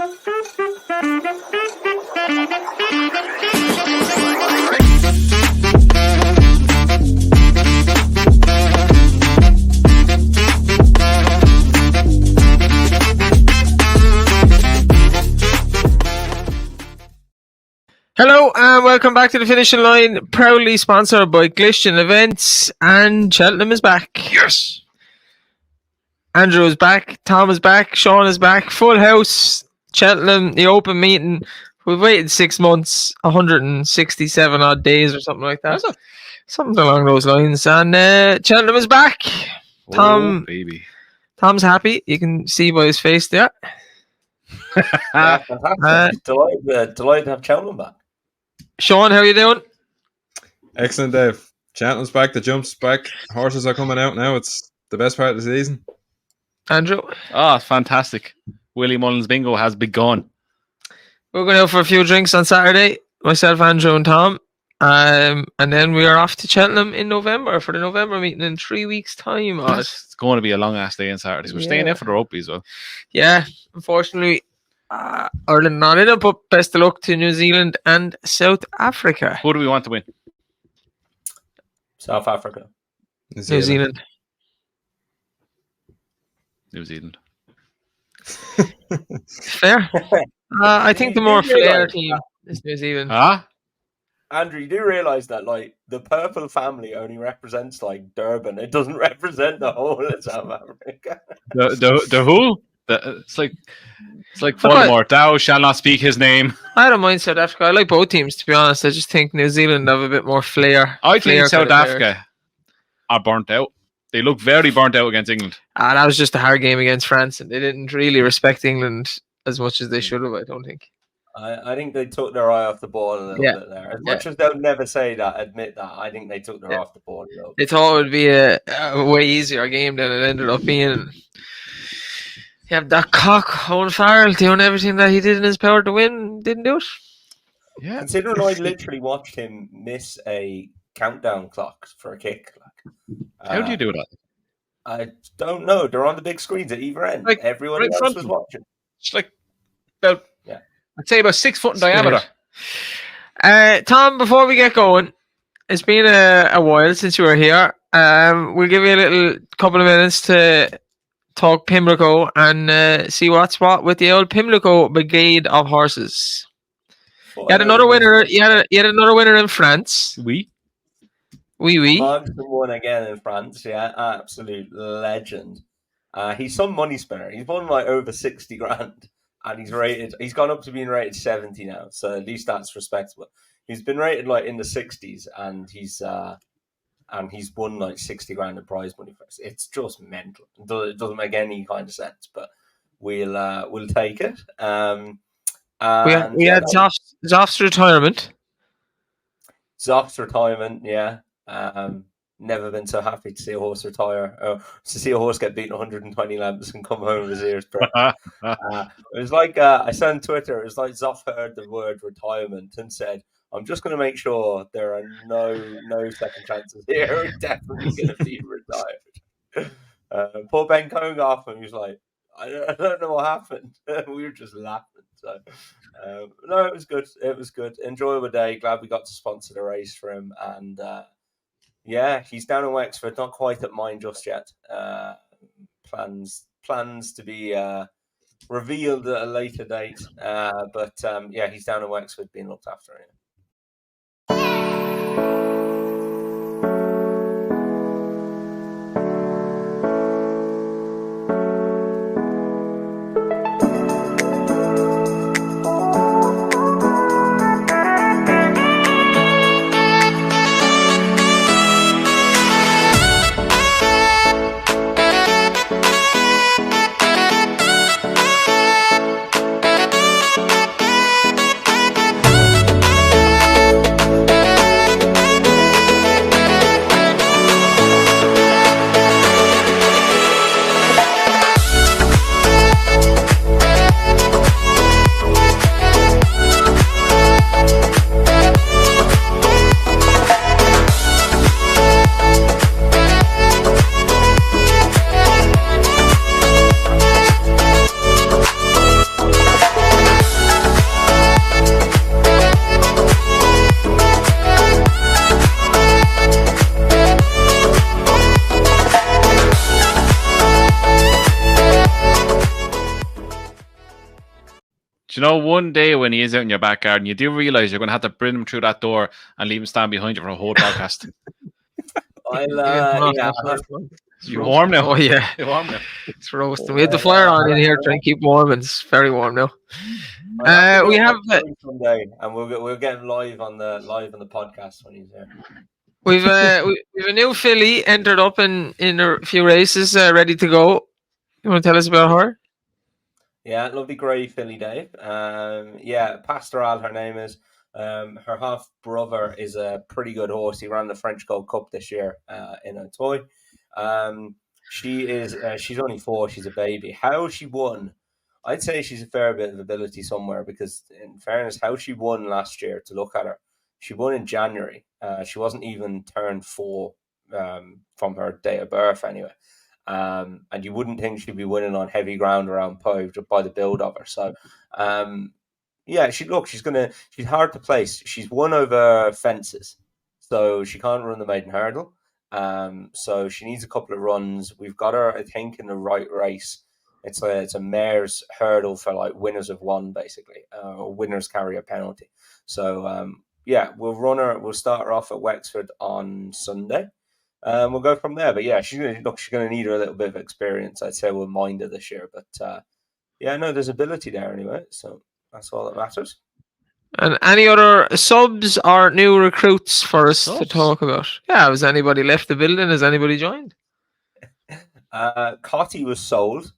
Hello and welcome back to the finishing line, proudly sponsored by Glistian Events, and Cheltenham is back. Yes. Andrew is back, Tom is back, Sean is back, full house, Cheltenham, the open meeting. We've waited 6 months, 167 odd days or something like that. Something along those lines. And Cheltenham is back. Tom, baby. Tom's happy. You can see by his face there. Yeah, fantastic. Delighted to have Cheltenham back. Sean, how are you doing? Excellent, Dave. Cheltenham's back, the jump's back, horses are coming out now. It's the best part of the season. Andrew? Oh, it's fantastic. Willie Mullins bingo has begun. We're going out for a few drinks on Saturday, myself, Andrew and Tom. And then we are off to Cheltenham in November for the November meeting in 3 weeks' time. It's going to be a long ass day on Saturday. So we're staying there for the rugby as well. Yeah, unfortunately, Ireland not in it, but best of luck to New Zealand and South Africa. Who do we want to win? South Africa. New Zealand. New Zealand. Fair. I think the more flair team is New Zealand. Andrew, you do realise that like the purple family only represents like Durban. It doesn't represent the whole of South Africa. The who? It's like Voldemort. Thou shall not speak his name. I don't mind South Africa. I like both teams, to be honest. I just think New Zealand have a bit more flair. I think South Africa are burnt out. They look very burnt out against England. That was just a hard game against France, and they didn't really respect England as much as they should have, I don't think. I think they took their eye off the ball a little bit there. As much as they'll never admit that, I think they took their eye off the ball a little bit. They thought it would be a way easier game than it ended up being. You have that cock, Owen Farrell, doing everything that he did in his power to win, didn't do it. Yeah. Considering I literally watched him miss a countdown clock for a kick. How do you do that? I don't know. They're on the big screens at either end. Like, everyone else was watching. It's like about, I'd say about 6 foot in diameter. Tom, before we get going, it's been a while since you were here. We'll give you a little couple of minutes to talk Pimlico and see what's what with the old Pimlico Brigade of Horses. You had another winner. You had another winner in France. Oui. Magston won again in France. Yeah, absolute legend. He's some money spinner. He's won like over 60 grand, and he's gone up to being rated 70 now. So at least that's respectable. He's been rated like in the 60s, and he's won like 60 grand in prize money for us. It's just mental. It doesn't make any kind of sense, but we'll take it. We had Zoff's retirement. Zoff's retirement, yeah. Never been so happy to see a horse retire, or to see a horse get beaten 120 lengths and come home with his ears broken. It was like I said on Twitter. It was like Zoff heard the word retirement and said, "I'm just going to make sure there are no second chances here. We're definitely going to be retired." Poor Ben Congoff, and he was like, "I don't know what happened." We were just laughing. So no, it was good. It was good. Enjoyable day. Glad we got to sponsor the race for him, and he's down in Wexford. Not quite at mine just yet. Plans to be revealed at a later date. But he's down in Wexford being looked after. Yeah. Do you know one day when he is out in your back garden, you do realize you're going to have to bring him through that door and leave him stand behind you for a whole podcast. I'll have You warm now? Oh yeah, You warm now? it's roasting. We had the fire on in here trying to keep warm, and it's very warm now. We have someday, and we'll get him live on the podcast when he's there. we've a new filly entered up in a few races, ready to go. You want to tell us about her? Yeah, lovely grey filly, Dave. Pastoral, her name is. Her half brother is a pretty good horse. He ran the French Gold Cup this year in a toy. She's only 4. She's a baby. How she won, I'd say she's a fair bit of ability somewhere, because in fairness, how she won last year, to look at her, she won in January. She wasn't even turned 4 from her day of birth anyway. And you wouldn't think she'd be winning on heavy ground around Poe just by the build of her. So, she's hard to place. She's won over fences, so she can't run the maiden hurdle. So she needs a couple of runs. We've got her, I think, in the right race. It's a mare's hurdle for like winners of one, basically. Winners carry a penalty. So we'll run her. We'll start her off at Wexford on Sunday. We'll go from there. But yeah, she's gonna need her a little bit of experience. I'd say we'll mind her this year. But there's ability there anyway. So that's all that matters. And any other subs or new recruits for us to talk about? Yeah, has anybody left the building? Has anybody joined? Cotty was sold.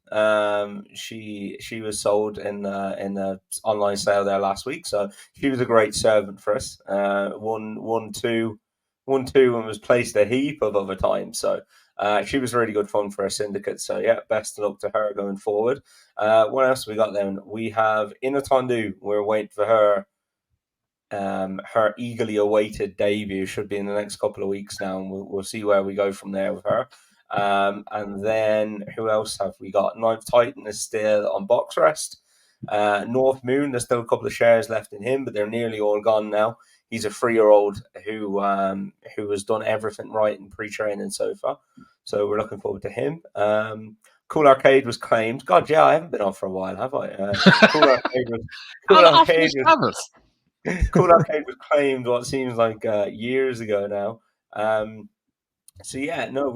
She was sold in the online sale there last week. So she was a great servant for us. Won 2 and was placed a heap of other times. So she was really good fun for our syndicate. So yeah, best of luck to her going forward. What else we got then? We have Inatondu. We're waiting for her. Her eagerly awaited debut should be in the next couple of weeks now, and we'll see where we go from there with her. And then who else have we got? Ninth Titan is still on box rest. North Moon, there's still a couple of shares left in him, but they're nearly all gone now. He's a 3-year-old who has done everything right in pre-training so far. So we're looking forward to him. Cool Arcade was claimed. God, yeah, I haven't been on for a while, have I? Cool Arcade was claimed what seems like years ago now. We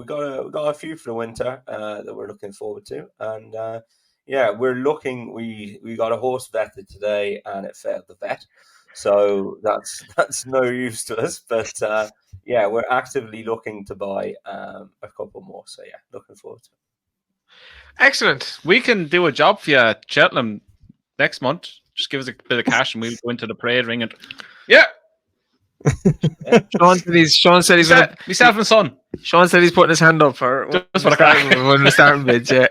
got a few for the winter that we're looking forward to, and we're looking. We got a horse vetted today, and it failed the vet, so that's no use to us. But we're actively looking to buy a couple more. So yeah, looking forward to it. Excellent. We can do a job for you at Cheltenham next month. Just give us a bit of cash and we'll go into the parade ring and Sean said he's myself and son. Sean said he's putting his hand up for just what I one of the starting bids. Yeah.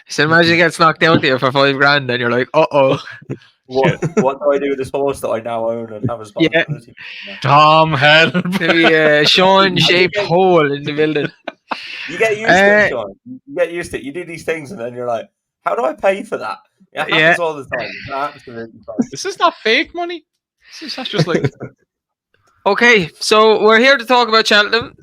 He said, imagine he gets knocked out there for $5,000, and you're like, uh-oh. What do I do with this horse that I now own and have responsibility? Yeah. Tom, help. Maybe a Sean-shaped hole in the building. You get used to it, Sean. You get used to it. You do these things and then you're like, how do I pay for that? It happens all the time. It's absolutely fine. This is not fake money. This is just like... Okay, so we're here to talk about Cheltenham.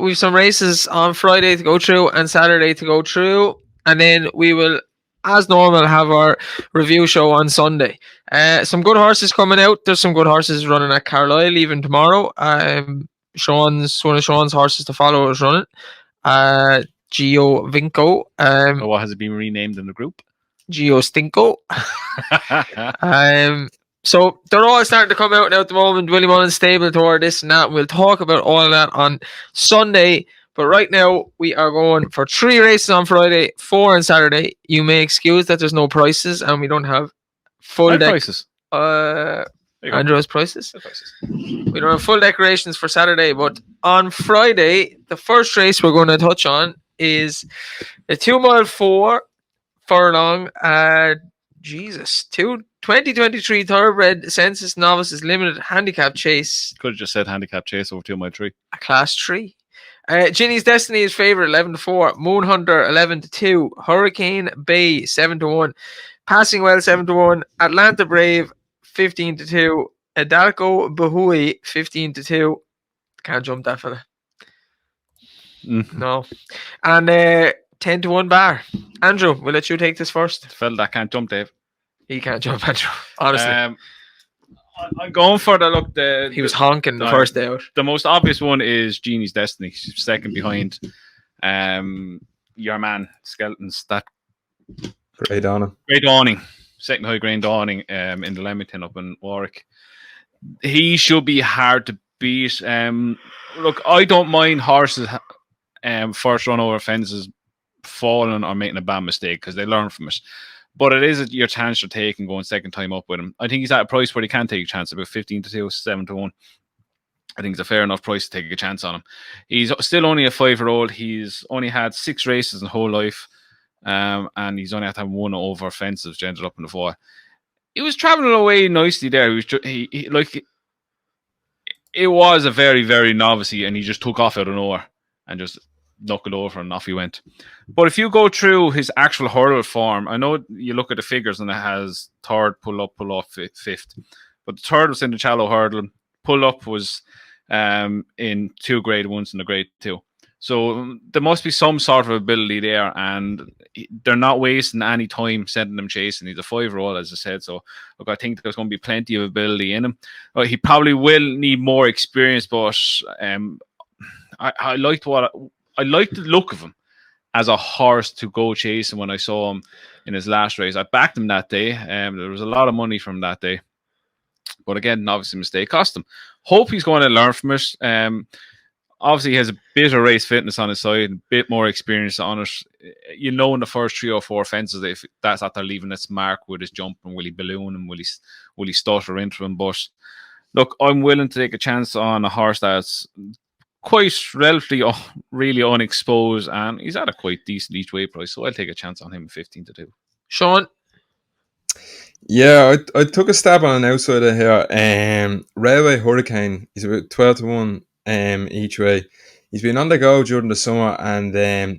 We've some races on Friday to go through and Saturday to go through. And then we will, as normal, have our review show on Sunday. Some good horses coming out. There's some good horses running at Carlisle even tomorrow. One of Sean's horses to follow is running. Gio Vinco. What has it been renamed in the group? Gio Stinko. So they're all starting to come out now at the moment. Willie Mullins stable tour, this and that. We'll talk about all of that on Sunday. But right now, we are going for 3 races on Friday, 4 on Saturday. You may excuse that there's no prices and we don't have full prices. Andrew has prices. We don't have full decorations for Saturday, but on Friday, the first race we're going to touch on is the 2 mile 4 furlong. 2023 Thoroughbred Census Novices Limited Handicap Chase. Could have just said handicap chase over 2 mile 3. A class 3. Ginny's Destiny is favourite 11-4. Moonhunter 11-2. Hurricane Bay 7-1. Passing Well 7-1. Atlanta Brave 15-2. Adalco Bahui 15-2. Can't jump that fella. No. And 10-1 bar. Andrew, we'll let you take this first. Fella that can't jump, Dave. He can't jump Andrew. Honestly, I'm going for the look. he was honking the first day out. The most obvious one is Genie's Destiny, second behind your man Skeletons. That Great on him. Grey Dawning, second high Grey Dawning in the Leamington up in Warwick. He should be hard to beat. Look, I don't mind horses first run over fences falling or making a bad mistake because they learn from it. But it is your chance to take and going second time up with him. I think he's at a price where he can take a chance, about 15 to 2, 7 to 1. I think it's a fair enough price to take a chance on him. He's still only a 5-year-old. He's only had 6 races in whole life, and he's only had to have 1 over fences, which ended up in the 4. He was traveling away nicely there. He like it was a very, very novice, and he just took off out of nowhere and just knuckled over and off he went. But if you go through his actual hurdle form, I know you look at the figures and it has third, pull up, 5th. But the third was in the shallow hurdle. Pull up was in 2 grade 1s and a grade 2. So there must be some sort of ability there, and they're not wasting any time sending him chasing. He's a 5-year-old, as I said. So look, I think there's going to be plenty of ability in him. He probably will need more experience, but I liked the look of him as a horse to go chasing when I saw him in his last race. I backed him that day. There was a lot of money from that day. But again, obviously, mistake cost him. Hope he's going to learn from it. Obviously, he has a bit of race fitness on his side, a bit more experience on it. You know, in the first 3 or 4 fences, if that's after leaving its mark with his jumping, will he balloon him? Will he stutter into him? But look, I'm willing to take a chance on a horse that's quite relatively really unexposed, and he's at a quite decent each way price, so I'll take a chance on him 15 to 2. Sean? Yeah, I took a stab on an outsider here. Railway Hurricane, he's about 12 to 1 each way. He's been on the go during the summer, and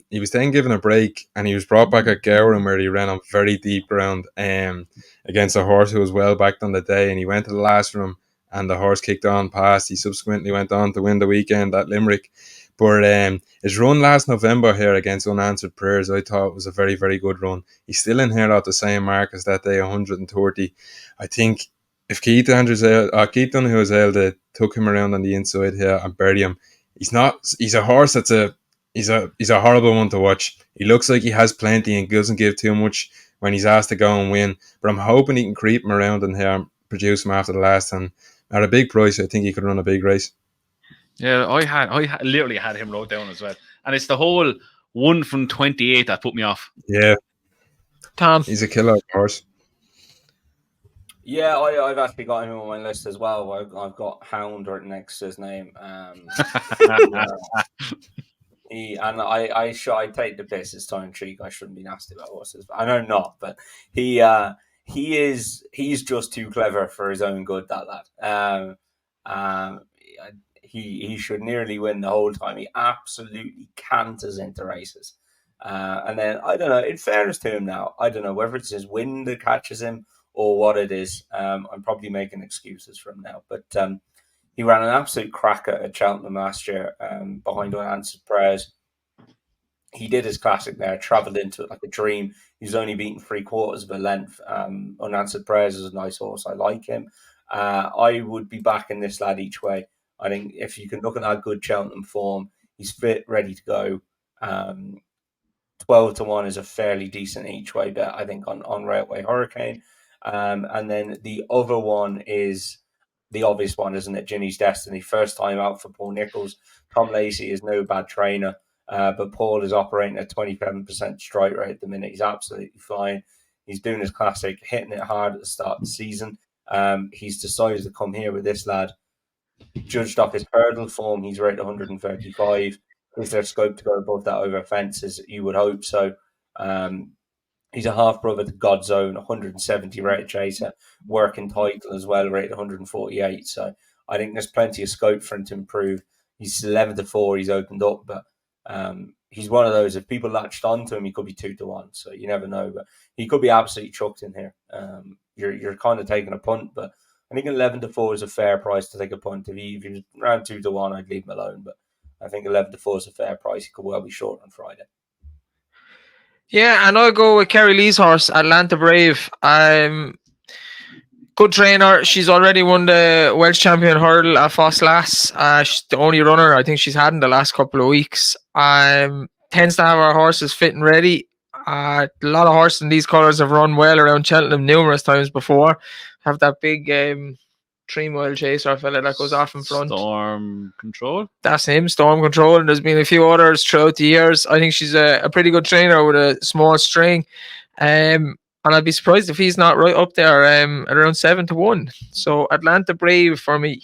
he was then given a break, and he was brought back at Gowran where he ran on very deep ground against a horse who was well backed on the day, and he went to the last room and the horse kicked on past. He subsequently went on to win the weekend at Limerick. But his run last November here against Unanswered Prayers, I thought was a very, very good run. He's still in here at the same mark as that day, 130. I think if Keith Dunhuazel took him around on the inside here and buried him, he's a horse he's a horrible one to watch. He looks like he has plenty and doesn't give too much when he's asked to go and win. But I'm hoping he can creep him around in here and produce him after the last. And at a big price, I think he could run a big race. Yeah, I literally had him wrote down as well. And it's the whole 1 from 28 that put me off. Yeah. Tom? He's a killer horse. Yeah, I've actually got him on my list as well. I've got Hound written next to his name. I take the piss. It's tongue in cheek. I shouldn't be nasty about horses. I know not, but he's just too clever for his own good. That lad. He should nearly win the whole time. He absolutely canters into races. And then I don't know. In fairness to him, now I don't know whether it's his wind that catches him or what it is. I'm probably making excuses for him now, but he ran an absolute cracker at Cheltenham last year behind Unanswered Prayers. He did his classic there, travelled into it like a dream. He was only beaten 3/4 of a length. Unanswered Prayers is a nice horse. I like him. I would be backing this lad each way. I think if you can look at that good Cheltenham form, he's fit, ready to go. 12 to 1 is a fairly decent each way bet, I think, on Railway Hurricane. And then the other one is the obvious one, isn't it? Ginny's Destiny. First time out for Paul Nicholls. Tom Lacey is no bad trainer, but Paul is operating at 27% strike rate at the minute. He's absolutely flying. He's doing his classic, hitting it hard at the start of the season. He's decided to come here with this lad. Judged off his hurdle form, he's rated 135. Is there scope to go above that over fences? You would hope so. He's a half brother to Godzone, 170 rated chaser, working title as well, rated 148. So I think there's plenty of scope for him to improve. He's 11 to 4. He's opened up, but he's one of those. If people latched onto him, he could be 2 to 1. So you never know, but he could be absolutely chucked in here. You're kind of taking a punt, but I think 11 to 4 is a fair price to take a punt. If you're around 2 to 1, I'd leave him alone. But I think 11 to 4 is a fair price. He could well be short on Friday. Yeah, and I'll go with Kerry Lee's horse, Atlanta Brave. Good trainer. She's already won the Welsh champion hurdle at Foss. She's the only runner I think she's had in the last couple of weeks. Tends to have her horses fit and ready. A lot of horses in these colours have run well around Cheltenham numerous times before. Have that big 3-mile chaser fella that goes off in front. Storm Control. That's him, Storm Control. And there's been a few others throughout the years. I think she's a pretty good trainer with a small string. And I'd be surprised if he's not right up there at around 7-1. So Atlanta Brave for me.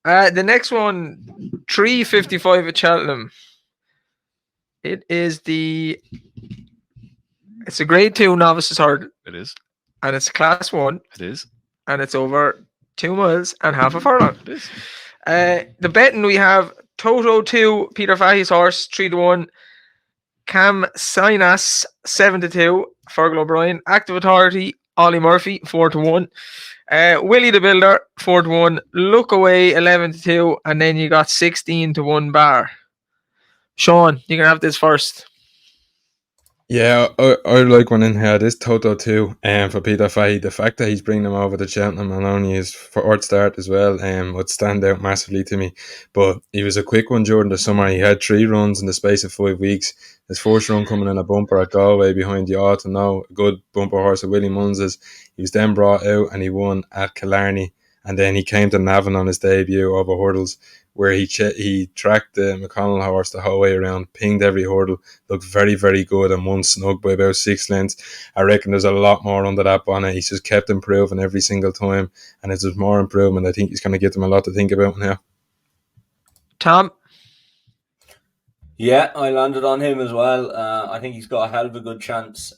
The next one, 355 at Cheltenham. It's a grade 2 novices hurdle. It is. And it's class 1. It is. And it's over 2 miles and half a furlong. It is. The betting we have Toto 2, Peter Fahey's horse, 3-1. Cam Sinas 7-2, Fergal O'Brien. Active Authority, Ollie Murphy 4-1. Willie the Builder 4-1. Look Away 11-2, and then you got 16-1 Bar. Sean, you can have this first. Yeah, I like one in here. This Toto too, for Peter Fahey. The fact that he's bringing them over to Cheltenham and only his fourth start as well, would stand out massively to me. But he was a quick one during the summer. He had 3 runs in the space of 5 weeks. His first run coming in a bumper at Galway behind the ought to know a good bumper horse of Willie Muns's. He was then brought out and he won at Killarney, and then he came to Navan on his debut over hurdles, where he tracked the McConnell horse the whole way around, pinged every hurdle, looked very, very good, and won snug by about 6 lengths. I reckon there's a lot more under that bonnet. He's just kept improving every single time, and as there's more improvement, I think he's going to give them a lot to think about now. Tom? Yeah, I landed on him as well. I think he's got a hell of a good chance.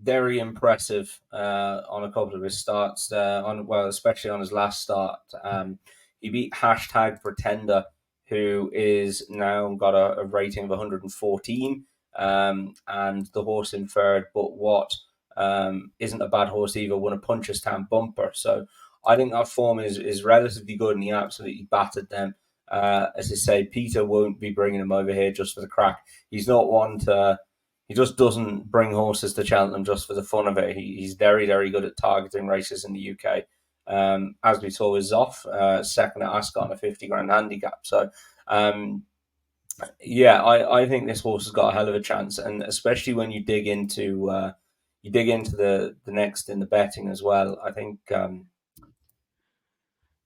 Very impressive on a couple of his starts, especially on his last start. He beat #Pretender, who is now got a rating of 114, and the horse in third, but what isn't a bad horse either, won a Punchestown bumper. So I think that form is relatively good, and he absolutely battered them. As I say, Peter won't be bringing him over here just for the crack. He's not one to... He just doesn't bring horses to Cheltenham just for the fun of it. He's very, very good at targeting races in the UK. As we saw with Zoff, second at Ascot on a 50 grand handicap. So, I think this horse has got a hell of a chance, and especially when you dig into the next in the betting as well. I think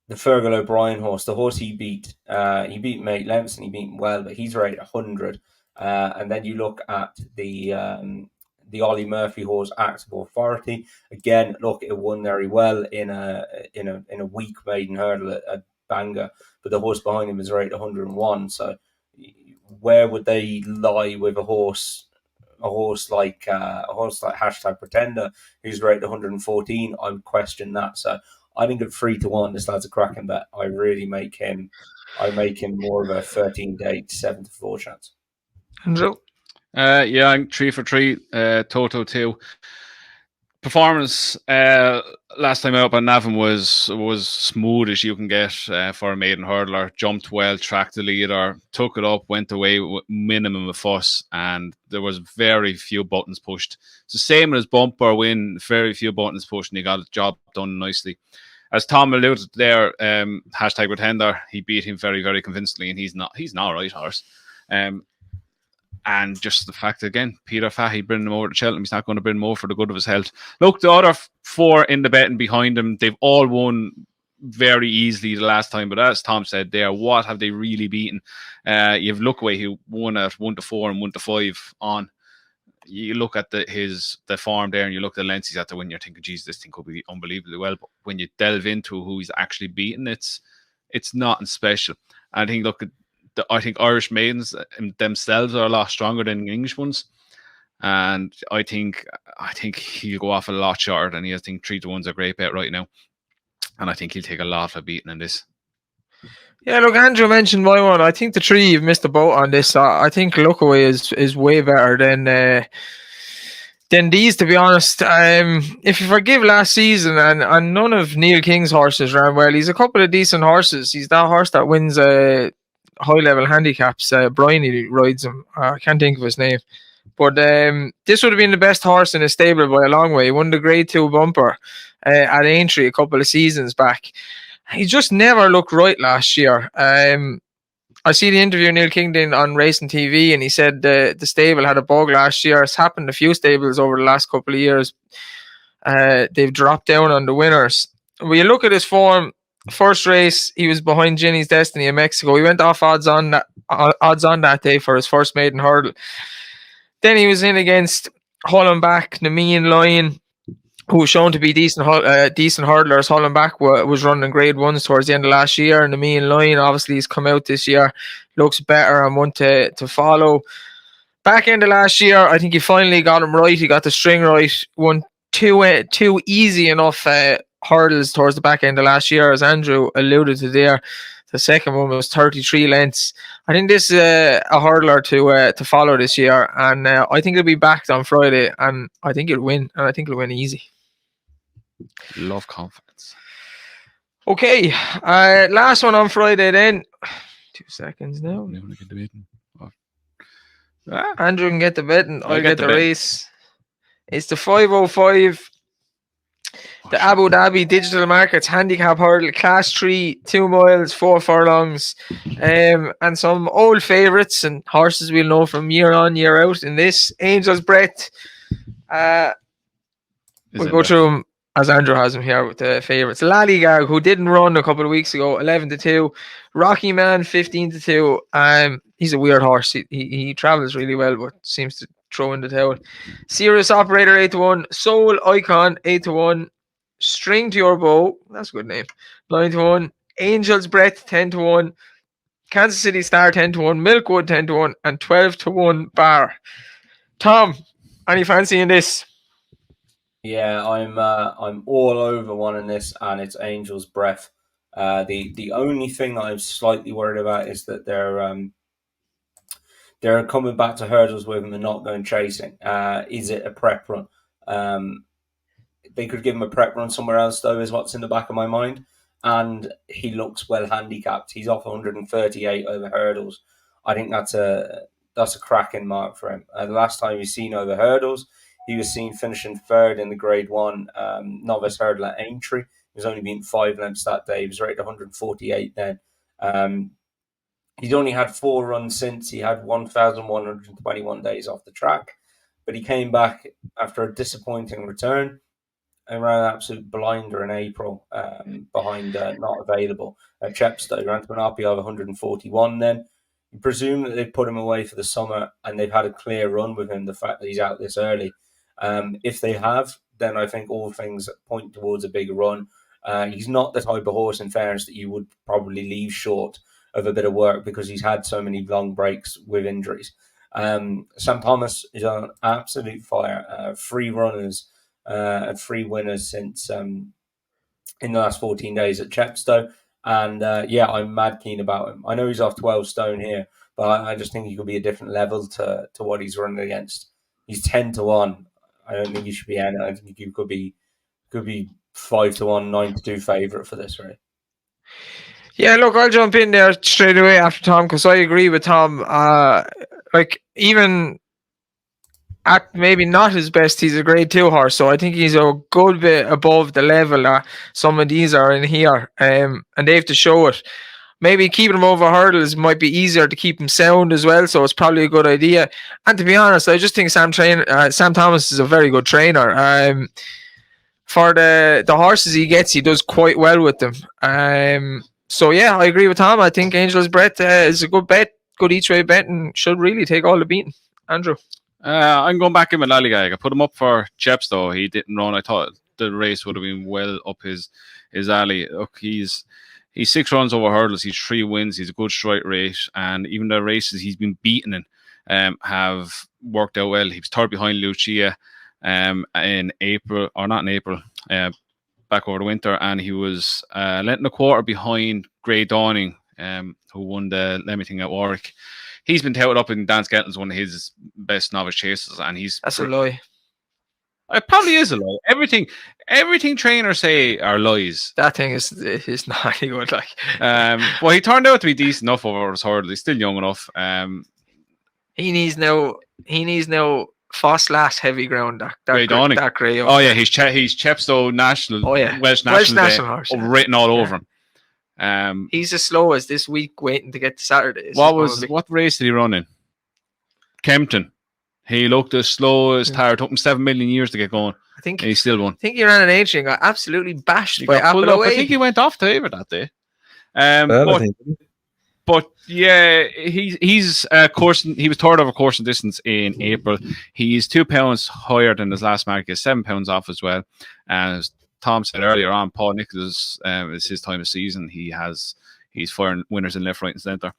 the Fergal O'Brien horse, the horse he beat Mate Lemson, he beat him well, but he's rated 100. And then you look at the Ollie Murphy horse, Active Authority. Again, look, it won very well in a weak maiden hurdle at Bangor, but the horse behind him is rated 101. So where would they lie with a horse like #Pretender, who's rated 114? I would question that. So I think at 3-1, this lad's a cracking bet. I make him more of a 13-8, 7-4 chance. Andrew? I'm 3 for 3. Toto 2. Performance last time out on Navan was smooth as you can get for a maiden hurdler. Jumped well, tracked the leader, took it up, went away with minimum of fuss, and there was very few buttons pushed. It's the same as bumper win, very few buttons pushed, and he got the job done nicely. As Tom alluded there, #Pretender, he beat him very, very convincingly, and he's not a right horse. And just the fact, again, Peter Fahey bringing him over to Cheltenham, he's not going to bring him over for the good of his health. Look, the other 4 in the betting behind him, they've all won very easily the last time. But as Tom said there, what have they really beaten? You have Look Away, who won at 1-4 and 1-5 on. You look at the form there, and you look at the lengths he's at to win, you're thinking, geez, this thing could be unbelievably well. But when you delve into who he's actually beaten, it's nothing special. I think, I think Irish maidens themselves are a lot stronger than English ones, and I think he'll go off a lot shorter than he. I think 3-1's a great bet right now, and I think he'll take a lot of beating in this. Yeah, look, Andrew mentioned my one. I think the 3 you've missed the boat on this. I think Look Away is way better than these, to be honest. If you forgive last season, and none of Neil King's horses ran well, he's a couple of decent horses. He's that horse that wins high level handicaps. Bryony rides him. I can't think of his name, But this would have been the best horse in his stable by a long way. He won the Grade 2 bumper at Aintree a couple of seasons back. He just never looked right last year. I see the interview Neil King did on Racing TV, and he said the stable had a bug last year. It's happened to a few stables over the last couple of years. They've dropped down on the winners. When you look at his form, first race he was behind Ginny's Destiny in Mexico. He went off odds on that day for his first maiden hurdle. Then he was in against Hullenbach, Nemean Lion, who was shown to be decent hurdlers. Hullenbach was running grade ones towards the end of last year, and Nemean Lion obviously has come out this year, looks better and one to follow. Back end of last year, I think he finally got him right. He got the string right. Won two easy enough hurdles towards the back end of last year, as Andrew alluded to there. The second one was 33 lengths. I think this is a hurdler to follow this year, and I think he'll be backed on Friday, and I think he'll win, and I think he'll win easy. Love confidence. Okay, last one on Friday then. 2 seconds now. Andrew can get the betting. I'll get the race. It's the 505. The Abu Dhabi Digital Markets Handicap Hurdle, Class 3, 2 miles, 4 furlongs, and some old favourites and horses we'll know from year on, year out in this. Angel's Breath. We'll go through them as Andrew has them here with the favourites. Lallygag, who didn't run a couple of weeks ago, 11-2. Rocky Man, 15-2. He's a weird horse. He travels really well, but seems to throw in the towel. Serious Operator, 8-1. Soul Icon, 8-1. String to Your Bow, that's a good name, 9-1. Angel's Breath, 10-1. Kansas City Star, 10-1. Milkwood, 10-1. And 12-1 Bar. Tom, any fancy in this? Yeah, I'm all over one in this, and it's Angel's Breath. The only thing that I'm slightly worried about is that they're coming back to hurdles with him and not going chasing. Is it a prep run? They could give him a prep run somewhere else, though, is what's in the back of my mind. And he looks well handicapped. He's off 138 over hurdles. I think that's a cracking mark for him. The last time he's seen over hurdles, he was seen finishing third in the Grade 1 novice hurdle at Aintree. He was only beaten 5 lengths that day. He was rated 148 then. He's only had 4 runs since. He had 1,121 days off the track. But he came back after a disappointing return and ran an absolute blinder in April behind Not Available at Chepstow. He ran to an RPI of 141 then. You presume that they've put him away for the summer and they've had a clear run with him, the fact that he's out this early. If they have, then I think all things point towards a bigger run. He's not the type of horse, in fairness, that you would probably leave short of a bit of work because he's had so many long breaks with injuries. Sam Thomas is on absolute fire. 3 runners and 3 winners since in the last 14 days at Chepstow. And I'm mad keen about him. I know he's off 12 stone here, but I just think he could be a different level to what he's running against. He's 10-1. I don't think he should be in. I think he could be 5-1, 9-2 favourite for this race. Yeah, look, I'll jump in there straight away after Tom because I agree with Tom. Even at maybe not his best, he's a Grade 2 horse, so I think he's a good bit above the level that some of these are in here, and they have to show it. Maybe keeping him over hurdles might be easier to keep him sound as well, so it's probably a good idea. And to be honest, I just think Sam Thomas is a very good trainer. For the horses he gets, he does quite well with them. So yeah, I agree with Tom. I think Angel's Breath is a good bet, good each way bet, and should really take all the beating. Andrew? I'm going back in with Lallygag. I put him up for Chepstow. He didn't run. I thought the race would have been well up his alley. Look, he's 6 runs over hurdles. He's 3 wins. He's a good strike rate, and even the races he's been beaten in have worked out well. He was third behind Lucia in April, or not in April, back over the winter, and he was length and a quarter behind Grey Dawning, who won the Lemmington at Warwick. He's been touted up in Dan Skelton's one of his best novice chases, and that's a lie. It probably is a lie. Everything trainers say are lies. That thing is not good. Like, well, he turned out to be decent enough over his hurdle. He's still young enough. He needs no Foss last heavy ground. Grey Dawning. That grey. Oh yeah, he's Chepstow National. Oh, yeah. Welsh Welsh National Day National Horse, yeah. written all Yeah. over him. He's as slow as this week waiting to get to Saturday. What race did he run in? Kempton. He looked as slow as tar. It took him 7 million years to get going. I think and he still won. I think he ran an age and got absolutely bashed He by got pulled up. Appleway. I think he went off to Ava that day. Well, I think. But yeah, he's coursing. He was third over course and distance in April. He's £2 higher than his last mark. He's £7 off as well. As Tom said earlier on, Paul Nicholas is his time of season. He's firing winners in left, right, and centre.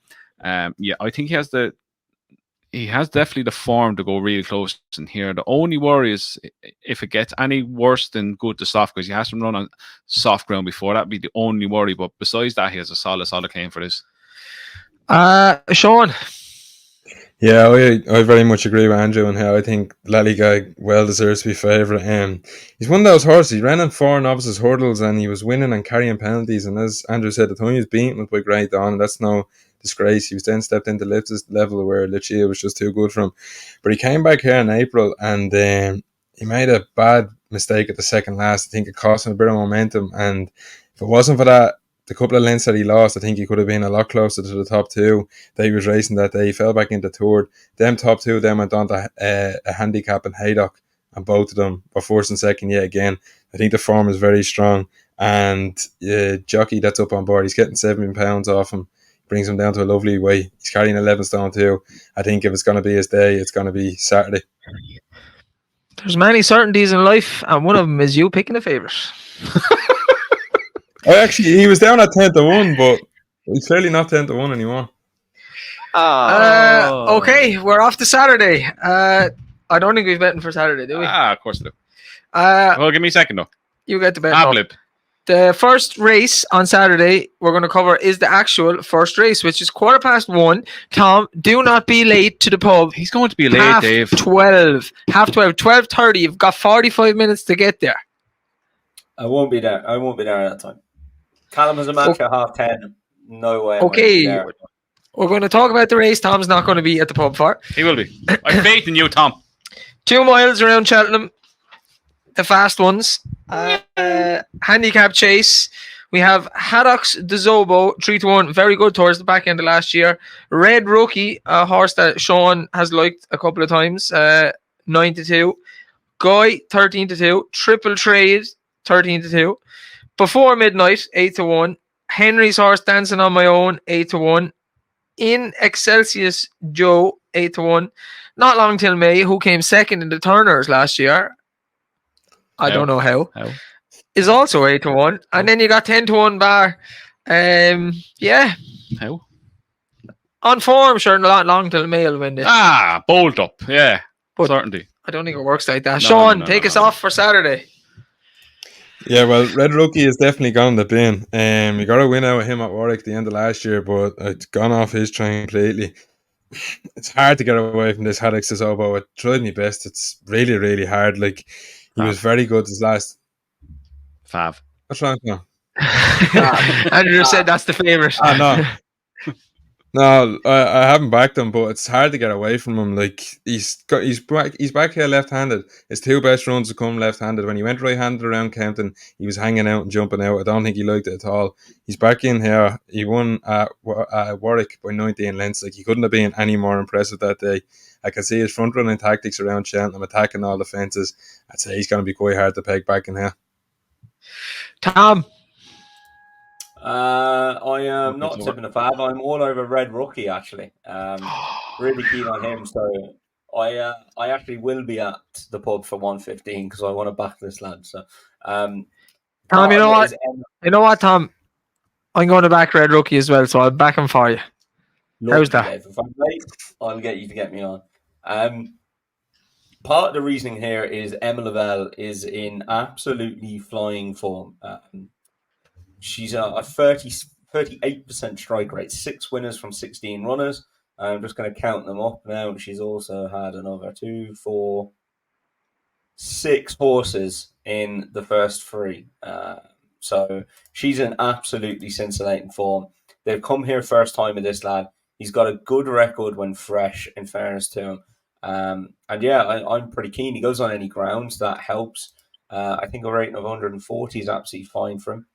Yeah, I think he has definitely the form to go really close in here. The only worry is if it gets any worse than good to soft, because he has to run on soft ground before. That'd be the only worry. But besides that, he has a solid claim for this. Sean. Yeah, I very much agree with Andrew on how I think Lally Guy well deserves to be favourite. He's one of those horses. He ran on 4 novices hurdles and he was winning and carrying penalties. And as Andrew said, the time he was beaten by Grey Dawn, that's no disgrace. He was then stepped into Lift's level where Lichia was just too good for him. But he came back here in April and he made a bad mistake at the second last. I think it cost him a bit of momentum. And if it wasn't for that, the couple of lengths that he lost, I think he could have been a lot closer to the top two that he was racing that day. He fell back into third. Them top two then went on to a handicap in Haydock, and both of them were first and second yet again. I think the form is very strong, and jockey that's up on board, he's getting £7 off him, brings him down to a lovely weight. He's carrying 11 stone too. I think if it's going to be his day, it's going to be Saturday. There's many certainties in life, and one of them is you picking a favourite. He was down at 10-1, but he's clearly not 10-1 anymore. Okay, we're off to Saturday. I don't think we've betting for Saturday, do we? Of course we do. Well, give me a second though. You get the bet. Ablip. The first race on Saturday we're going to cover is the actual first race, which is 1:15. Tom, do not be late to the pub. He's going to be late, Dave. 12. 12:30. You've got 45 minutes to get there. I won't be there. I won't be there at that time. Callum has a match at 10:30. No way. Okay. We're going to talk about the race. Tom's not going to be at the pub for. He will be. I have faith in you, Tom. 2 miles around Cheltenham. The fast ones. Handicap chase. We have Haddock's Dezobo 3-1. Very good towards the back end of last year. Red Rookie, a horse that Sean has liked a couple of times. 9-2. Guy 13-2. Triple Trade 13-2. Before Midnight 8-1. Henry's horse Dancing on My Own 8-1. In Excelsius Joe 8-1. Not Long Till May, who came second in the Turners last year. I don't know how. Is also 8-1. And then you got 10-1 Bar. Yeah. How? On form, sure, not Long Till May will win this. Bold up. Yeah. But certainty. I don't think it works like that. Sean, take us off for Saturday. Yeah, well, Red Rookie is definitely gone the bin. We got a win out of him at Warwick at the end of last year, but it's gone off his train completely. It's hard to get away from this Haddock's Dezobo. I tried my best. It's really, really hard. Like, he was very good his last... Fav. What's wrong now? Andrew said that's the favourite. No. No, I haven't backed him, but it's hard to get away from him. Like, he's back here left-handed. His 2 best runs have come left-handed. When he went right-handed around Kempton, he was hanging out and jumping out. I don't think he liked it at all. He's back in here. He won at Warwick by 19 lengths. Like, he couldn't have been any more impressive that day. I can see his front-running tactics around Cheltenham, attacking all the fences. I'd say he's going to be quite hard to peg back in here. Tom. I am not tipping a Fav. I'm all over Red Rookie, actually. Really keen on him. So I actually will be at the pub for 1:15 because I want to back this lad. So, Tom, you know what? You know what, Tom? I'm going to back Red Rookie as well, so I'll back him for you. How's that? Dave. If I'm late, I'll get you to get me on. Part of the reasoning here is Emma Lavelle is in absolutely flying form. She's a 38% strike rate, 6 winners from 16 runners. I'm just going to count them up now. She's also had another 2, 4, 6 horses in the first 3. So she's in absolutely scintillating form. They've come here first time with this lad. He's got a good record when fresh, in fairness to him. And yeah, I'm pretty keen. He goes on any grounds, that helps. I think a rating of 140 is absolutely fine for him.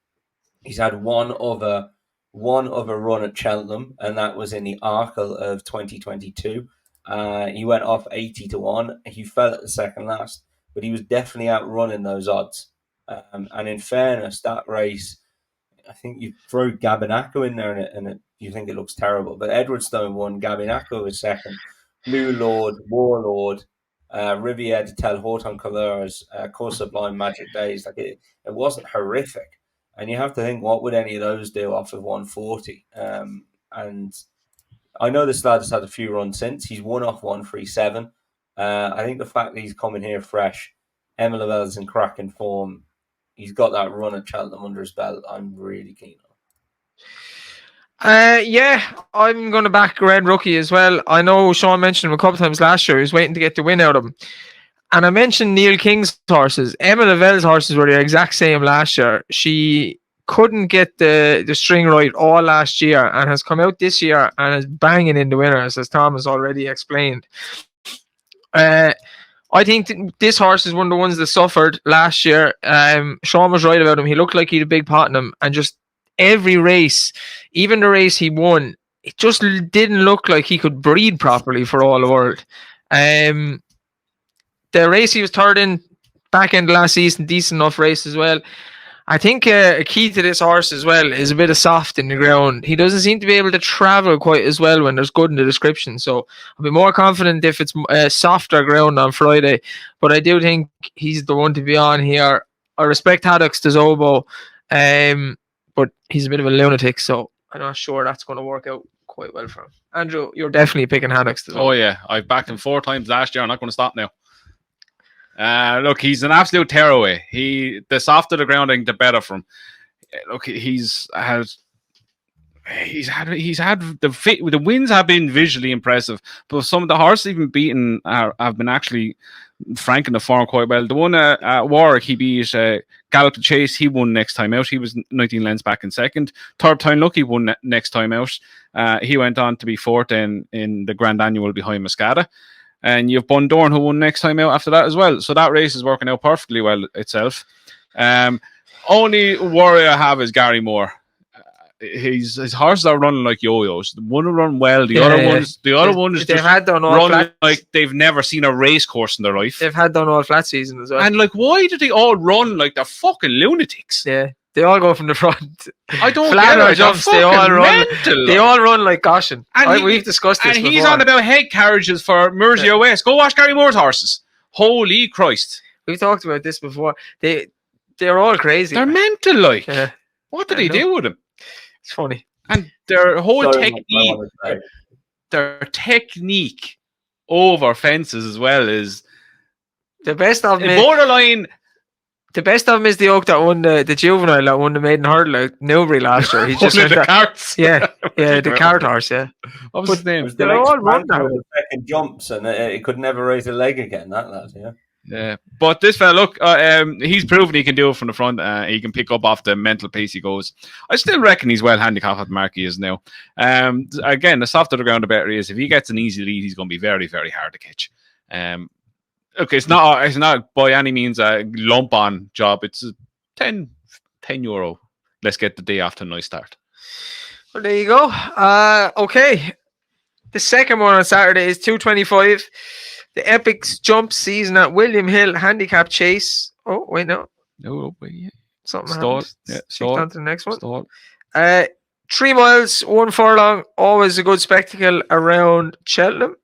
He's had one other run at Cheltenham, and that was in the Arkle of 2022. He went off 80 to 1. He fell at the second last, but he was definitely outrunning those odds. And in fairness, that race, I think you throw Gabinaco in there and you think it looks terrible. But Edwardstone won, Gabinaco was second. Blue Lord, Warlord, Riviere de Tel Horton Colors, Course Sublime, Magic Days. Like it wasn't horrific. And you have to think, what would any of those do off of 140? And I know this lad has had a few runs since. He's won off 137. I think the fact that he's coming here fresh, Emma Lavelle's in cracking form. He's got that run at Cheltenham under his belt. I'm really keen on. Yeah, I'm going to back Red Rookie as well. I know Sean mentioned him a couple of times last year. He was waiting to get the win out of him. And I mentioned Neil King's horses. Emma Lavelle's horses were the exact same last year. She couldn't get the string right all last year and has come out this year and is banging in the winners, as Tom has already explained. I think this horse is one of the ones that suffered last year. Sean was right about him. He looked like he had a big pot in him, and just every race, even the race he won, it just didn't look like he could breathe properly for all the world. The race he was third in back end last season, decent enough race as well. I think a key to this horse as well is a bit of soft in the ground. He doesn't seem to be able to travel quite as well when there's good in the description. So I'll be more confident if it's softer ground on Friday. But I do think he's the one to be on here. I respect Haddock's to Zobo, but he's a bit of a lunatic, so I'm not sure that's going to work out quite well for him. Andrew, you're definitely picking Haddock's to Zobo. Oh yeah, I've backed him 4 times last year. I'm not going to stop now. Look, he's an absolute tearaway. The softer the grounding, the better for him. Look, he's had the wins have been visually impressive, but some of the horses even beaten have been actually franking the form quite well. The one at Warwick, he beat Gallop to Chase. He won next time out. He was 19 lengths back in second. Third time lucky won next time out. He went on to be fourth in the Grand Annual behind Mascada. And you've Bundorn who won next time out after that as well. So that race is working out perfectly well itself. Only worry I have is Gary Moore. His horses are running like yo-yos. One will run well. The other ones they've had done all run flat. like they've never seen a race course in their life. They've had done all flat season as well. And like, why do they all run like they're fucking lunatics? Yeah, they all go from the front. I don't flat get or it. jumps. They all run. mental. They all run like Goshen. We've discussed this. And before. he's on about head carriages for Mersey West. Go watch Gary Moore's horses. Holy Christ! We've talked about this before. They're all crazy. They're mental. Like, yeah. What do they do with them? It's funny. And their whole technique over fences as well is the best of them. Borderline. The best of them is the oak that won the juvenile that won the maiden hurdle at Newbury last year. He just went the carts. Yeah, the cart horse. Yeah, what was his name? They're all run now. The second jumps and he could never raise a leg again. That lad, yeah. Yeah, but this fella, look, he's proven he can do it from the front. He can pick up off the mental pace he goes. I still reckon he's well handicapped at the mark he is now. Again, the softer the ground, the better he is. If he gets an easy lead, he's going to be very, very hard to catch. Okay, it's not by any means a lump on job. It's a 10 euro. Let's get the day off to a nice start. Well, there you go. Okay, the second one on Saturday is 2:25. The Epics Jump season at William Hill Handicap Chase. Oh, wait, no. No, wait, yeah. Something Stall. happened. Yeah, stall. On to the next one. Stall. 3 miles, 1 furlong. Always a good spectacle around Cheltenham.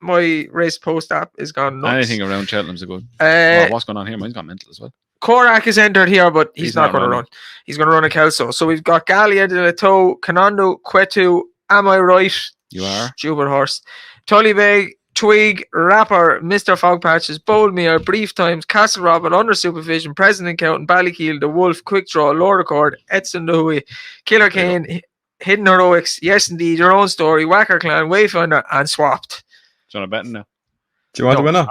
My race post app is gone nuts. Anything around Cheltenham's a good. What's going on here? Mine's got mental as well. Korak is entered here, but he's not going to run. He's going to run a Kelso. So we've got Galia de la Toe, Canando, Quetu, Am I Right? You are. Jubal Horse. Tullybeg, Twig, Rapper, Mr. Fogpatches, Boldmere, Brief Times, Castle Robin, Under Supervision, President Count, Ballykeel, The Wolf, Quick Draw, Lord Accord, Edson the Hui, Killer Kane, Hidden Heroics, Yes Indeed, Your Own Story, Wacker Clan, Wayfinder, and Swapped. Do you want to bet now? Do you want the winner?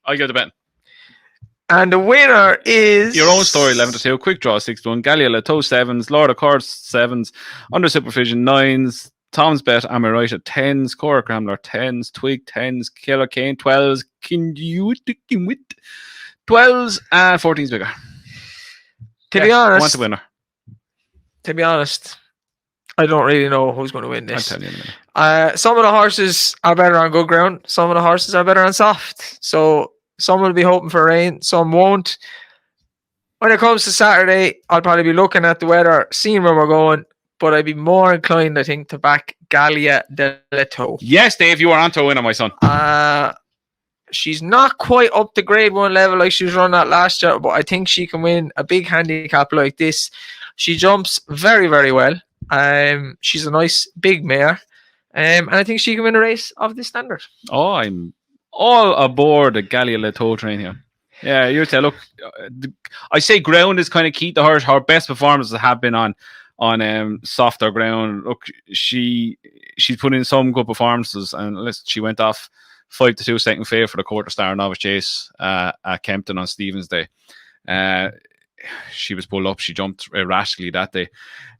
I get the bet. And the winner is Your Own Story 11-2, Quick Draw 6-1, Galia Lato 7s, Lord of Course 7s, Under Supervision 9s, Tom's bet, am I right, at 10s, Cora Cramler, 10s, Twig, 10s, Killer Kane, 12s, Kinwit, 12s, and 14s bigger. To be I want honest, the winner. I don't really know who's going to win I'll this. tell you in a minute. Some of the horses are better on good ground. Some of the horses are better on soft. So some will be hoping for rain. Some won't. When it comes to Saturday, I'll probably be looking at the weather, seeing where we're going. But I'd be more inclined, I think, to back Galia de Leto. Yes, Dave, you are on to a winner, my son. She's not quite up to grade 1 level like she was running at last year, but I think she can win a big handicap like this. She jumps very, very well. She's a nice big mare. And I think she can win a race of this standard. Oh, I'm all aboard the Galia Leto train here. Yeah, you say, look, I say ground is kind of key to her. Her best performances have been on softer ground. Look, she's put in some good performances, and she went off 5-2 second favourite for the quarter star novice chase at Kempton on Stephen's Day. She was pulled up. She jumped rashly that day.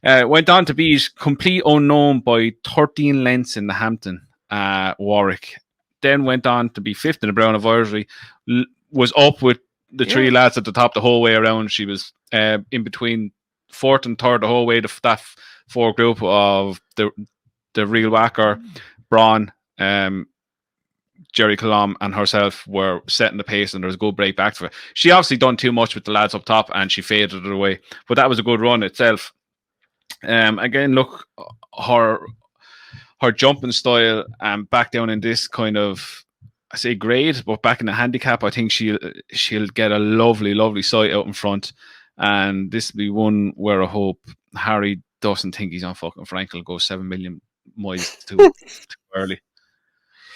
Went on to beat complete unknown by 13 lengths in the Hampton, Warwick. Then went on to be fifth in the Brown Advisory. Was up with the three lads at the top the whole way around. She was in between fourth and third the whole way. That four group of the Real Whacker, Braun, Jerry Colom and herself were setting the pace, and there was a good break back for her. She obviously done too much with the lads up top, and she faded it away. But that was a good run itself. Again, look, her jumping style back down in this kind of, I say grade, but back in the handicap, I think she'll get a lovely sight out in front, and this will be one where I hope Harry doesn't think he's on fucking Frank will go 7 million miles too early.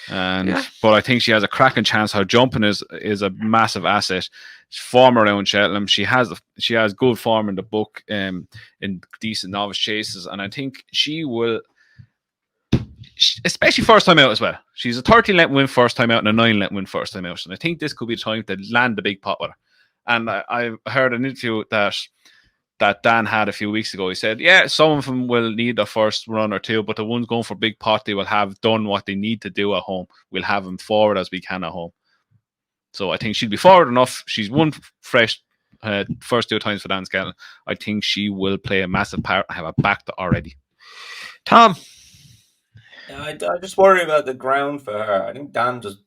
But I think she has a cracking chance. Her jumping is a massive asset. Form around Cheltenham. She has good form in the book, in decent novice chases, and I think she will. Especially first time out as well. She's a 13 length win first time out and a 9 length win first time out. And I think this could be the time to land the big pot with her. And I heard an interview that Dan had a few weeks ago. He said, yeah, some of them will need a first run or two, but the ones going for big pot, they will have done what they need to do at home. We'll have them forward as we can at home. So I think she'll be forward enough. She's won fresh first 2 times for Dan Skelton. I think she will play a massive part and have a back to already. Tom? I just worry about the ground for her. I think Dan just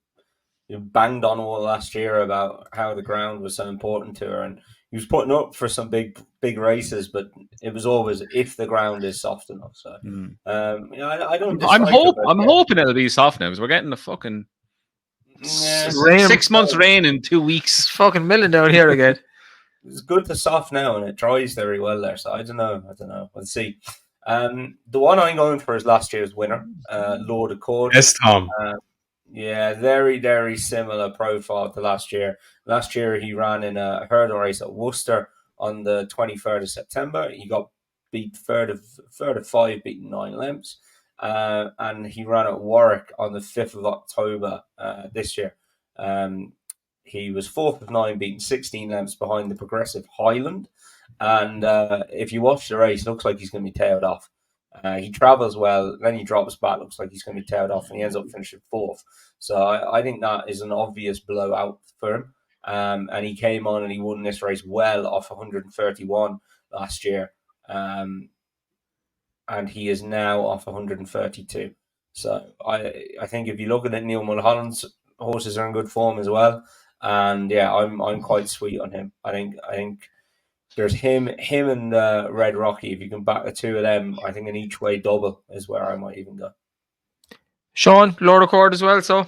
banged on all last year about how the ground was so important to her, and he was putting up for some big races, but it was always if the ground is soft enough. So, I don't. I'm hoping it'll be soft now because we're getting the fucking 6 months rain in 2 weeks. It's fucking milling down here again. It's good to soft now, and it dries very well there. So I don't know. We'll see. The one I'm going for is last year's winner, Lord Accord. Yes, Tom. Very, very similar profile to last year. Last year, he ran in a hurdle race at Worcester on the 23rd of September. He got beat third of 5, beaten 9 lengths. And he ran at Warwick on the 5th of October this year. He was 4th of 9, beaten 16 lengths behind the Progressive Highland. And if you watch the race, it looks like he's going to be tailed off. He travels well, then he drops back, looks like he's going to be tailed off, and he ends up finishing 4th. So I think that is an obvious blowout for him. And he came on and he won this race well off 131 last year. And he is now off 132. So I think if you look at it, Neil Mulholland's horses are in good form as well. And yeah, I'm quite sweet on him. I think there's him and Red Rocky. If you can back the two of them, I think an each way double is where I might even go. Sean, Lord Accord as well, so?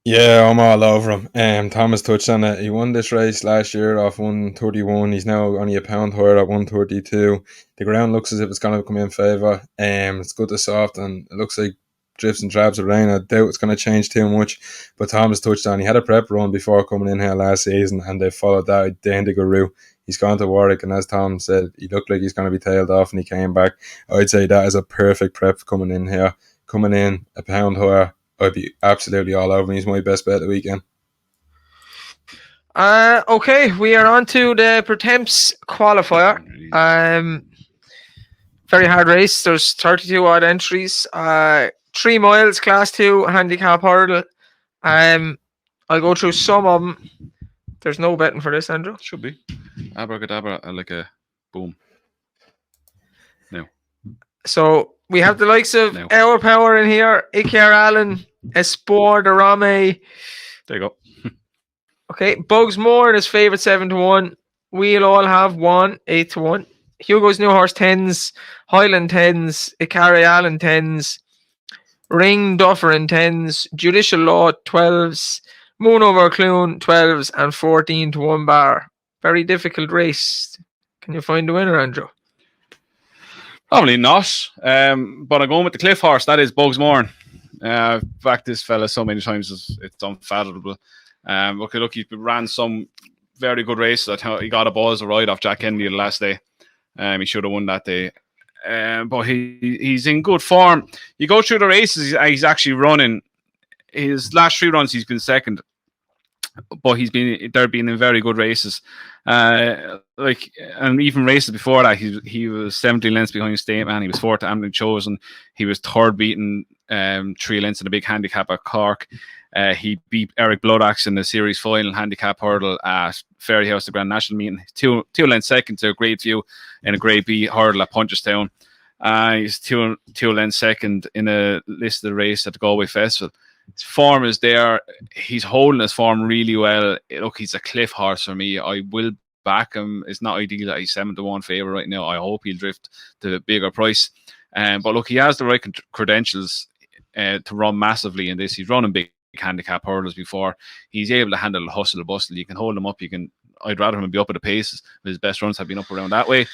Yeah, I'm all over him. Thomas touched on it. He won this race last year off 131. He's now only a pound higher at 132. The ground looks as if it's going to come in favour. It's good to soft, and it looks like drifts and drabs of rain. I doubt it's going to change too much. But Thomas touched on, he had a prep run before coming in here last season, and they followed that identical route. He's gone to Warwick, and as Tom said, he looked like he's going to be tailed off, and he came back. I'd say that is a perfect prep coming in here. Coming in a pound higher, I'd be absolutely all over him. He's my best bet of the weekend. Okay, we are on to the Pertemps qualifier. very hard race. There's 32 odd entries. 3 miles, class 2, handicap hurdle. I'll go through some of them. There's no betting for this, Andrew. Should be. Abracadabra, like a boom. No. So we have the likes of No. Our Power in here, Iker Allen, Esport de Rame. There you go. Okay, Bugs Moore in his favourite 7-1. We'll all have 1, 8-1. Hugo's New Horse 10s, Highland 10s, Ikari Allen 10s, Ring Duffer in 10s, Judicial Law 12s, Moon Over Clune 12s, and 14-1 bar. Very difficult race. Can you find the winner, Andrew? Probably not. But I'm going with the Cliff Horse. That is Bugs Moore. Backed this fella so many times it's unfathomable. Look, he ran some very good races. I thought he got a buzz a ride off Jack Kennedy the last day. He should have won that day. But he's in good form. You go through the races, he's actually running. His last 3 runs, he's been second. But they're been in very good races. And even races before that, he was 17 lengths behind State Man. He was 4th at Amblin Chosen. He was 3rd beaten 3 lengths in a big handicap at Cork. He beat Eric Bloodaxe in the series final handicap hurdle at Ferryhouse, the Grand National meeting. 2 lengths second to a Grade View in a Grade B hurdle at Punchestown. He's 2 lengths second in a listed race at the Galway Festival. His form is there. He's holding his form really well. Look, he's a Cliff Horse for me. I will back him. It's not ideal that he's 7-1 favourite right now. I hope he'll drift to a bigger price. But look, he has the right credentials to run massively in this. He's running big handicap hurdles before. He's able to handle the hustle and bustle. You can hold him up. I'd rather him be up at the paces. His best runs have been up around that way.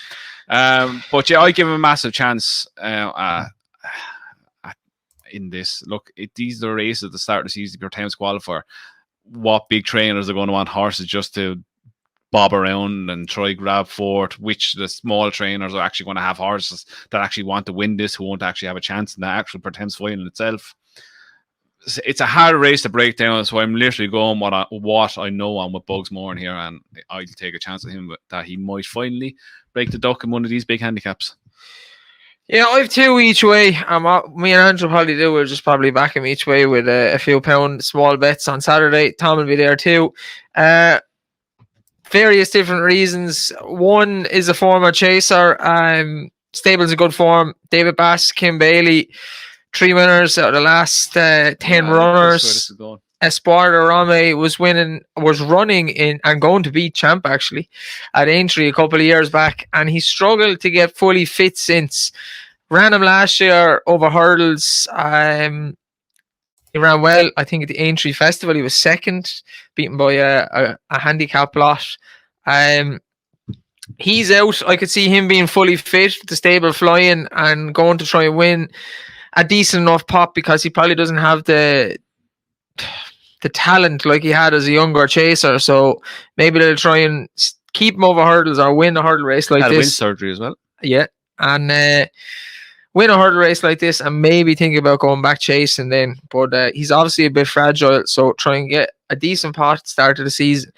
But yeah, I give him a massive chance in this. Look, these are races at the start of the season, your Thames qualifier. What big trainers are going to want horses just to bob around and try grab fourth? Which the small trainers are actually going to have horses that actually want to win this, who won't actually have a chance in the actual Thames final itself? It's a hard race to break down, so I'm literally going what I know on with Bugs Moore in here, and I'll take a chance at him that he might finally break the duck in one of these big handicaps. Yeah, I have 2 each way. Me and Andrew probably do. We'll just probably back him each way with a few pound small bets on Saturday. Tom will be there too. Various different reasons. One is a former chaser. Stable's a good form. David Bass, Kim Bailey, 3 winners out of the last 10 runners. Espoir de Rame was running in and going to beat Champ actually at Aintree a couple of years back, and he struggled to get fully fit since. Ran him last year over hurdles. He ran well. I think at the Aintree Festival he was second, beaten by a handicap lot. He's out. I could see him being fully fit, the stable flying and going to try and win a decent enough pop, because he probably doesn't have the talent like he had as a younger chaser. So maybe they'll try and keep him over hurdles or win a hurdle race like this. Win surgery as well. Yeah, and win a hurdle race like this, and maybe think about going back chasing then. But he's obviously a bit fragile, so try and get a decent pot at the start of the season.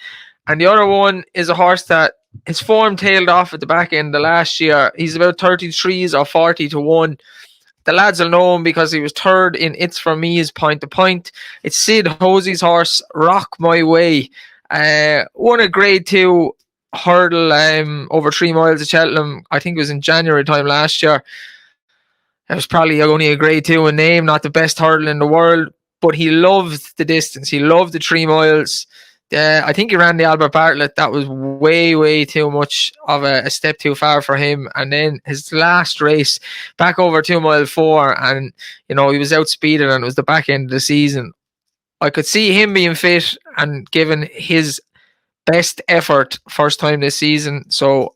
And the other one is a horse that his form tailed off at the back end of last year. He's about 33s or 40-1. The lads will know him because he was 3rd in It's For Me's point to point. It's Sid Hosey's horse, Rock My Way. Won a Grade 2 hurdle over 3 miles at Cheltenham. I think it was in January time last year. It was probably only a Grade 2 in name, not the best hurdle in the world, but he loved the distance. He loved the 3 miles. I think he ran the Albert Bartlett. That was way, way too much of a step too far for him. And then his last race, back over 2 mile 4, and he was outspeeded, and it was the back end of the season. I could see him being fit and giving his best effort first time this season. So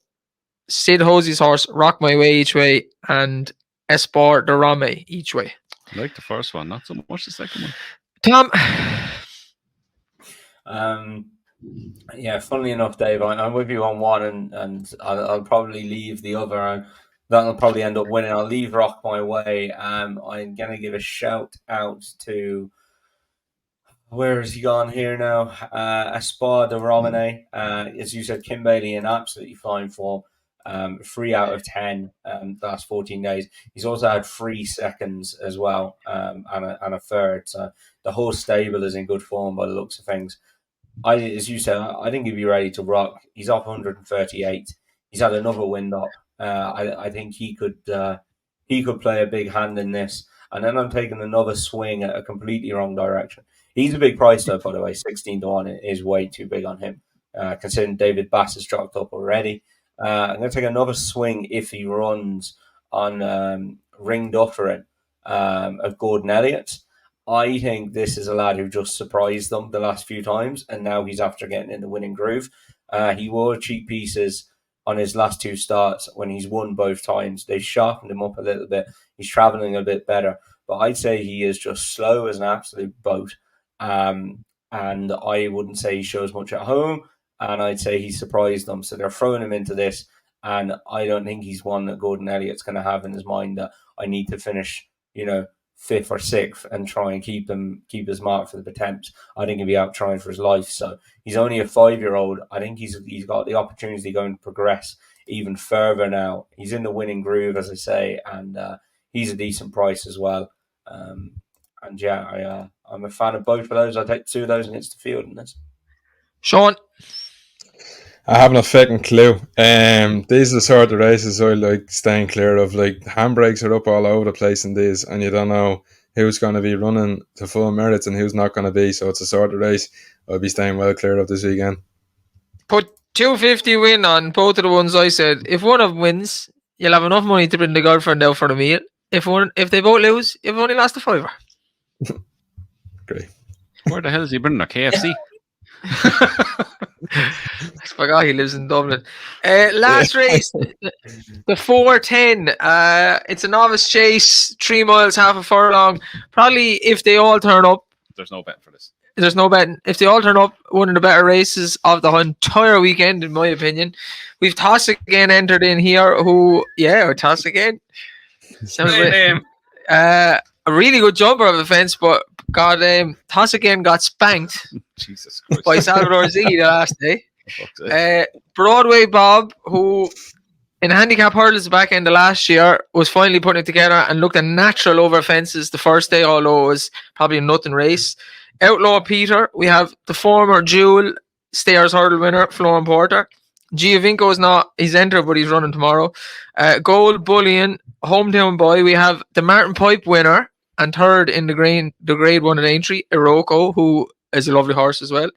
Sid Hosey's horse, Rock My Way each way, and Espoir de Rame each way. I like the first one, not so much the second one. Tom? Yeah, funnily enough, Dave, I'm with you on one, and I'll probably leave the other, and that'll probably end up winning. I'll leave Rock My Way. I'm going to give a shout out to, where has he gone here now? Espoir de Romane. As you said, Kim Bailey in absolutely fine form. 3 out of 10 the last 14 days. He's also had 3 seconds as well, and a third. So the whole stable is in good form by the looks of things. As you said, I think he'd be ready to rock. He's off 138. He's had another wind up. I think he could play a big hand in this. And then I'm taking another swing at a completely wrong direction. He's a big price though, by the way. 16-1 is way too big on him, considering David Bass has dropped up already. I'm going to take another swing if he runs on Ring Dufferin of Gordon Elliott. I think this is a lad who just surprised them the last few times, and now he's after getting in the winning groove. He wore cheap pieces on his last 2 starts when he's won both times. They sharpened him up a little bit. He's travelling a bit better, but I'd say he is just slow as an absolute boat. And I wouldn't say he shows much at home, and I'd say he surprised them. So they're throwing him into this, and I don't think he's one that Gordon Elliott's going to have in his mind that I need to finish, 5th or 6th and try and keep his mark for the attempts. I think he'll be out trying for his life. So he's only a 5-year-old. I think he's got the opportunity going to progress even further now. He's in the winning groove, as I say, and he's a decent price as well. I'm a fan of both of those. I'll take 2 of those against the field in this. Sean? I haven't a fucking clue. These are the sort of races I like staying clear of. Like, handbrakes are up all over the place in these, and you don't know who's going to be running to full merits and who's not going to be. So it's a sort of race I'll be staying well clear of this weekend. Put 250 win on both of the ones I said. If one of them wins, you'll have enough money to bring the girlfriend out for the meal. If they both lose, you've only lost a $5. Great. Where the hell is he bringing a KFC? I forgot he lives in Dublin. Last race, the 4:10. It's a novice chase, 3 miles, half a furlong. Probably if they all turn up. There's no bet for this. There's no betting. If they all turn up, one of the better races of the entire weekend, in my opinion. We've Toss Again entered in here. Toss Again. Sounds Great name. a really good jumper of a fence, but Toss Again got spanked Jesus Christ. by Salvador Ziggy the last day. Broadway Bob, who in handicap hurdles the back end of last year, was finally putting it together and looked a natural over fences the first day, although it was probably a nothing race. Outlaw Peter, we have the former Jewel Stayers hurdle winner, Florin Porter. Giovinco is not, he's entered, but he's running tomorrow. Gold Bullion, Hometown Boy. We have the Martin Pipe winner and third in the grade 1 at Aintree, Iroko, who is a lovely horse as well.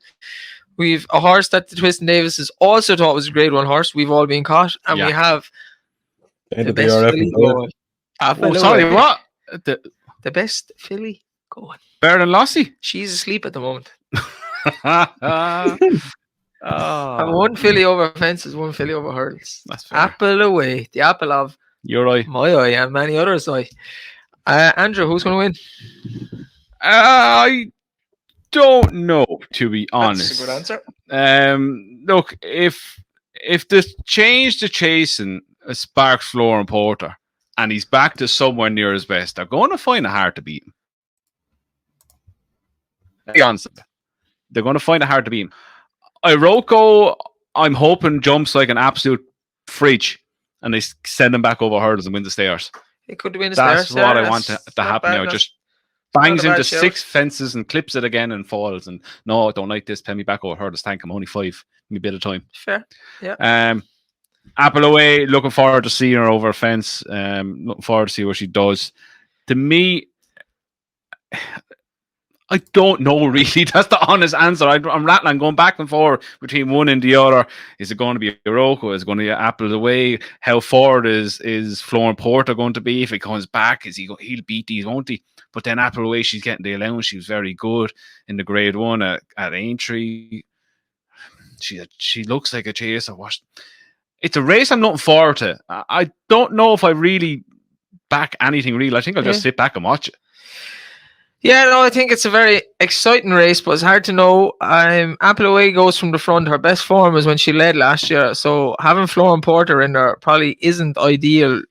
We've a horse that the Twiston Davises also thought was a grade 1 horse. We've all been caught. And we have the best filly going. What? The best filly going. Better than Lossie? She's asleep at the moment. Oh. And 1 filly over fences, 1 filly over hurdles. That's fair. Apple away. The apple of your eye. My eye and many others' eye. Andrew, who's going to win? I don't know, to be honest. That's a good answer. Look, if the change to chasing sparks Florin Porter and he's back to somewhere near his best, they're going to find it hard to beat him. Be honest, they're going to find it hard to beat him. Iroko, I'm hoping jumps like an absolute fridge and they send him back over hurdles and win the stairs. It could win the stairs. That's what I want to happen now. Just bangs into 6 fences and clips it again and falls. And no, I don't like this. Pay me back over hurdles. Thank I'm only 5. Give me a bit of time. Fair. Yeah. Apple away. Looking forward to seeing her over a fence. Looking forward to see what she does. To me, I don't know really. That's the honest answer. I'm rattling, going back and forth between one and the other. Is it going to be Iroko? Is it going to be Apple away? How forward is Florin Porter going to be? If he comes back, he'll beat these, won't he? But then Apple away, she's getting the allowance. She was very good in the grade 1 at Aintree. She looks like a chaser. It's a race I'm looking forward to. I don't know if I really back anything real. I think I'll just sit back and watch it. Yeah, no, I think it's a very exciting race, but it's hard to know. Apple away goes from the front. Her best form is when she led last year, so having Florin Porter in there probably isn't ideal.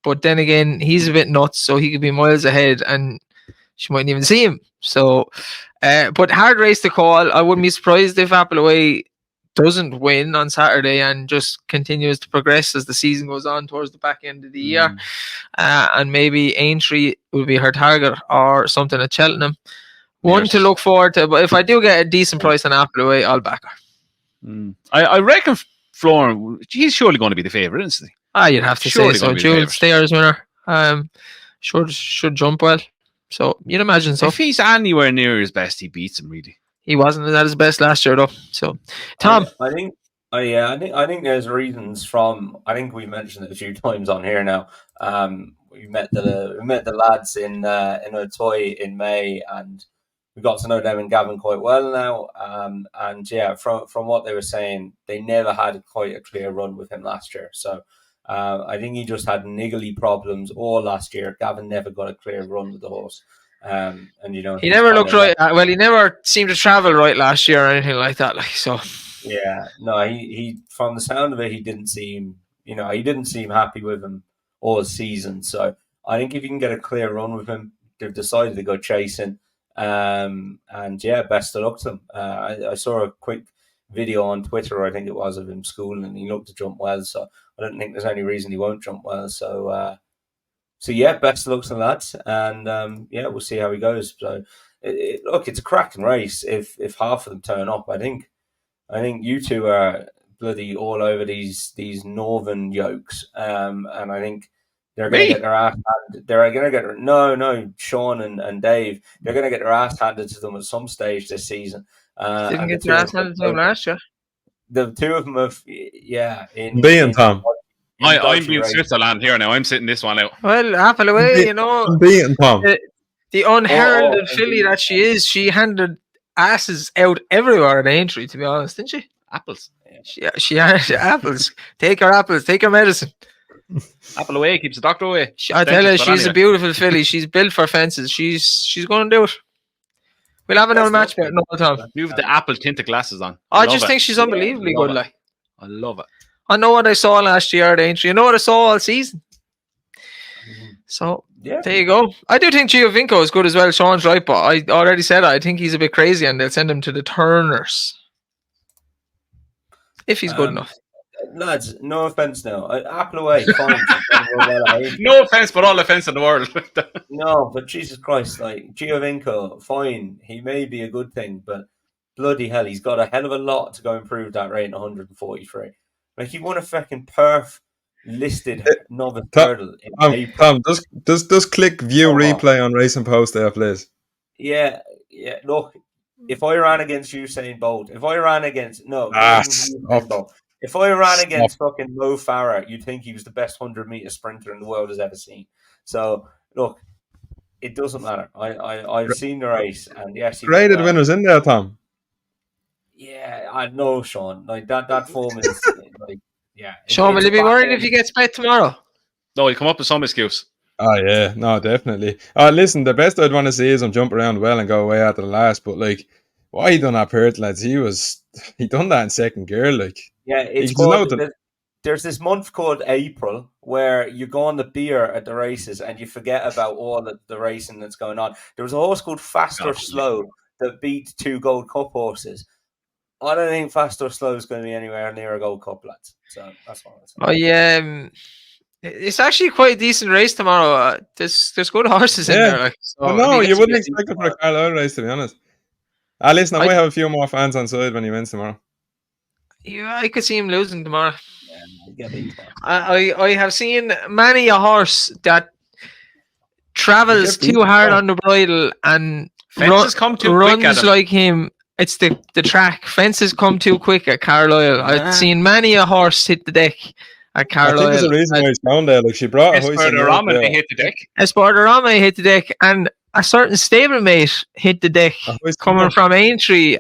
But then again, he's a bit nuts, so he could be miles ahead, and she mightn't even see him. So, but hard race to call. I wouldn't be surprised if Apple away doesn't win on Saturday and just continues to progress as the season goes on towards the back end of the year, and maybe Aintree will be her target or something at Cheltenham. One to look forward to, but if I do get a decent price on Appleway, I'll back her. I reckon Florence, he's surely going to be the favourite, isn't he? You'd have to Surely say so. gonna be the Jules favourite. Stayers winner. Should jump well. So you'd imagine so. If he's anywhere near his best, he beats him, really. He wasn't at his best last year, though. So, Tom, I think there's reasons from. I think we mentioned it a few times on here now. We met the lads in Otoy in May, and we got to know them and Gavin quite well now. And yeah, from what they were saying, they never had quite a clear run with him last year. So I think he just had niggly problems all last year. Gavin never got a clear run with the horse. And he never looked right. Well, he never seemed to travel right last year or anything like that. Yeah, no, he from the sound of it, he didn't seem happy with him all season. So I think if you can get a clear run with him, they've decided to go chasing. And yeah, best of luck to him. I saw a quick video on Twitter, I think it was, of him schooling, and he looked to jump well. So I don't think there's any reason he won't jump well. So yeah, best of luck to the lads, and yeah, we'll see how he goes. So look, it's a cracking race. If half of them turn up, I think you two are bloody all over these northern yokes, and I think they're going to get their ass handed. They're going to get no, Sean and Dave. They're going to get their ass handed to them at some stage this season. Didn't get their ass handed to them last year. The two of them have, yeah, being Tom. I'm being Switzerland here now. I'm sitting this one out. Well, Appleway, you know, beating Tom. The unheralded filly that she is, she handed asses out everywhere at Aintree, to be honest, didn't she? Apples. She had apples. Take her apples. Take her medicine. Apple away keeps the doctor away. I tell you, she's a beautiful filly. She's built for fences. She's going to do it. We'll have another match about no time. Move the apple tinted glasses on. I just think she's unbelievably good. Like, I love it. I know what I saw last year at Aintree. I know what I saw all season. So there you go. I do think Giovinco is good as well. Sean's right, but I already said I think he's a bit crazy, and they'll send him to the Turners if he's good enough. Lads, no offense now. Apple away, fine. No offense, but all offense in the world. No, but Jesus Christ, like Giovinco, fine. He may be a good thing, but bloody hell, he's got a hell of a lot to go improve that rate in 143. Like, he won a fucking perf listed novice hurdle in April. Tom, just click view replay on Racing Post there, please. Yeah. Look, if I ran against Usain Bolt, if I ran against if I ran against fucking Mo Farah, you'd think he was the best 100-meter sprinter in the world has ever seen. So look, it doesn't matter. I've seen the race, and yes, graded winners in there, Tom. Yeah, I know, Sean. Like that form is like, yeah. Sean, will you be worried if he gets bet tomorrow? No, he'll come up with some excuse. Oh yeah, no, definitely. Listen, the best I'd want to see is him jump around well and go away after the last. But like, why he done that Perth, lads? He done that in second gear, like. Yeah, there's this month called April where you go on the beer at the races and you forget about all the racing that's going on. There was a horse called Fast or Slow that beat 2 Gold Cup horses. I don't think Fast or Slow is going to be anywhere near a Gold Cup, lads. So that's what I'm saying. Oh yeah, it's actually quite a decent race tomorrow. There's good horses in there. Like, so no, you wouldn't expect it for a Carlisle race, to be honest. Listen, I might have a few more fans on side when he wins tomorrow. Yeah, I could see him losing tomorrow. I have seen many a horse that travels too hard on the bridle and runs like him. It's the track. Fences come too quick at Carlisle. I've seen many a horse hit the deck at Carlisle. I think there's a reason why he's down there. Like, she brought a Esparderama hit the deck. Esparderama hit the deck, and a certain stablemate hit the deck coming from Aintree,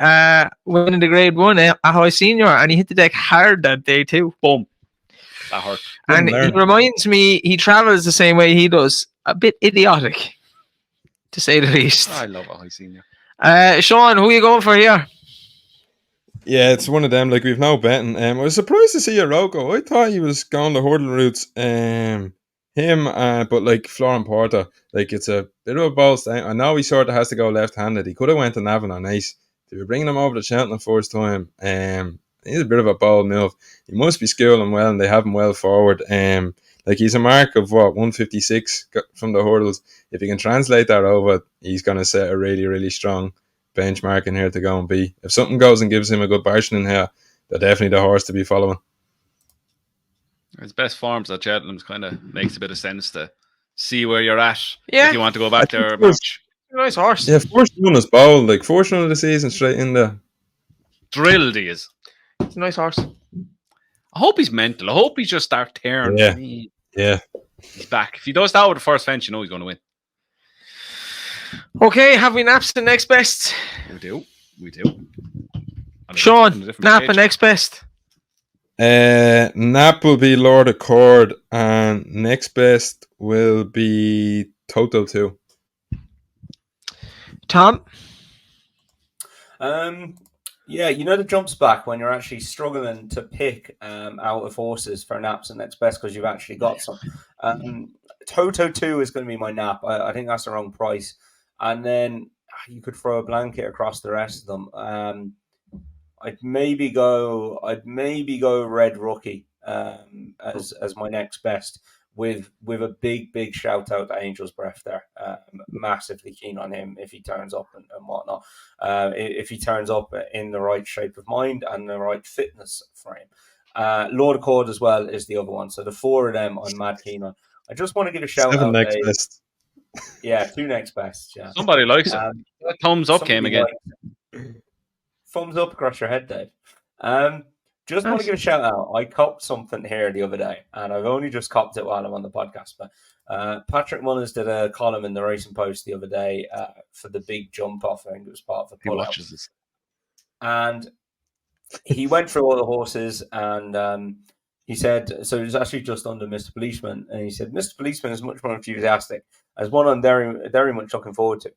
winning the Grade 1 at High Senior, and he hit the deck hard that day too. Boom. That hurt. And he reminds me, he travels the same way he does. A bit idiotic, to say the least. I love a High Senior. Sean, who are you going for here? Yeah, it's one of them. Like, we've no betting. I was surprised to see Rocco. I thought he was going the hurdle routes. But like Florent Porter, like, it's a bit of a bold thing. I know he sort of has to go left-handed. He could have went to Navan on Ace. They were bringing him over to Cheltenham first time. he's a bit of a bold move. He must be schooling well, and they have him well forward. Like he's a mark of 156 from the hurdles. If he can translate that over, he's going to set a really, really strong benchmark in here to go and beat. If something goes and gives him a good version in here, they're definitely the horse to be following. His best forms at Cheltenham's kind of makes a bit of sense to see where you're at Yeah. if you want to go back there. Nice horse. Yeah, first one is bold. Like first one of the season, straight in there. Drilled he is. It's a nice horse. I hope he's mental. I hope he just starts tearing. Yeah. Yeah. He's back. If he does that with the first fence, you know he's going to win. Okay, have we naps the next best? We do. Sean, nap and next best. Nap will be Lord Accord, and next best will be Total 2. Tom? Yeah, you know the jumps back when you're actually struggling to pick out of horses for naps and next best because you've actually got some. Toto 2 is going to be my nap. I think that's the wrong price. And then you could throw a blanket across the rest of them. I'd maybe go Red Rookie as my next best with a big shout out to Angel's Breath there. Massively keen on him if he turns up and whatnot. If he turns up in the right shape of mind and the right fitness frame. Lord Accord as well is the other one. So the four of them I'm mad keen on. I just want to give a shout 7 out. next best. Yeah, 2 next best. Yeah. Somebody likes it. Thumbs up came again. Thumbs up across your head, Dave. Just want to give a shout out. I copped something here the other day, and I've only just copped it while I'm on the podcast. But Patrick Mullins did a column in the Racing Post the other day for the big jump off. I think it was part of the He pull watches this. And he went through all the horses, and he said, so it was actually just under Mr. Policeman, and he said, Mr. Policeman is much more enthusiastic, as one I'm very, very much looking forward to.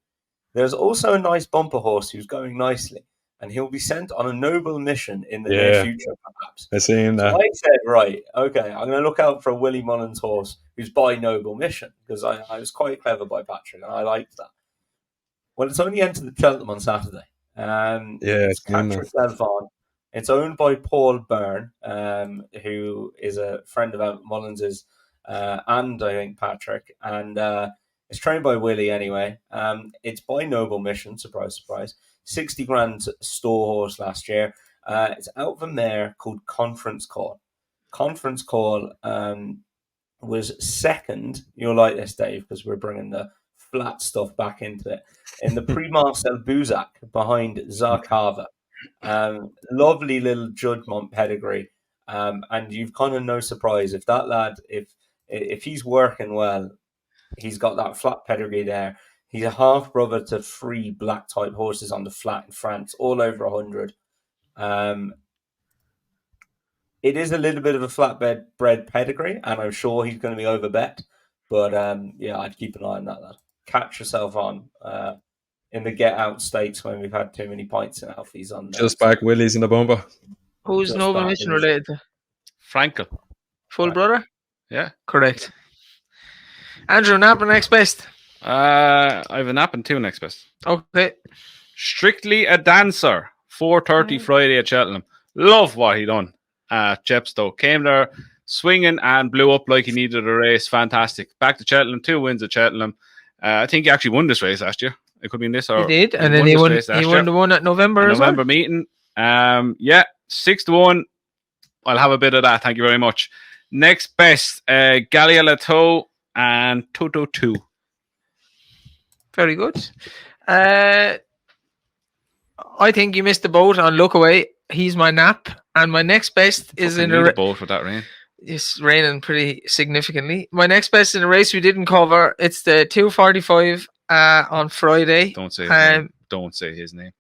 There's also a nice bumper horse who's going nicely, and he'll be sent on a noble mission in the near future, perhaps. I seen that. So I said, right, okay, I'm going to look out for a Willie Mullins horse who's by noble mission, because I was quite clever by Patrick, and I liked that. Well, it's only entered the Cheltenham on Saturday. It's Catch Yourself On. It's owned by Paul Byrne, who is a friend of Mullins's, and I think Patrick, and it's trained by Willie anyway. It's by Noble Mission, surprise, surprise. 60 grand store horse last year. It's out of a mare called Conference Call. Conference Call was second. You'll like this, Dave, because we're bringing the flat stuff back into it. In the Prix Marcel Bouzak behind Zarkava. Lovely little Judgment pedigree. And you've kind of no surprise if that lad, if he's working well, he's got that flat pedigree there. He's a half brother to 3 black type horses on the flat in France, all over 100. It is a little bit of a flatbed bred pedigree, and I'm sure he's going to be overbet. But yeah, I'd keep an eye on that lad. Catch Yourself On in the get out stakes when we've had too many pints in Alfie's on. Just back Willie's in the bumper. Who's Noble Mission related to? Frankel. Full brother? Yeah. Correct. Andrew, nap and next best. I have a nap and 2 next best. Okay. Strictly a Dancer. 4:30 Friday at Cheltenham. Love what he done at Chepstow. Came there swinging and blew up like he needed a race. Fantastic. Back to Cheltenham. 2 wins at Cheltenham. I think he actually won this race last year. It could be in this or he did, and then he won the one at November as well. November meeting. Yeah, 6-1. I'll have a bit of that. Thank you very much. Next best, Galia Lato and Toto 2. Very good. I think you missed the boat on Look Away. He's my nap, and my next best is in a boat with that rain. It's raining pretty significantly. My next best in a race we didn't cover. It's the 2:45 on Friday. Don't say his name. Don't say his name.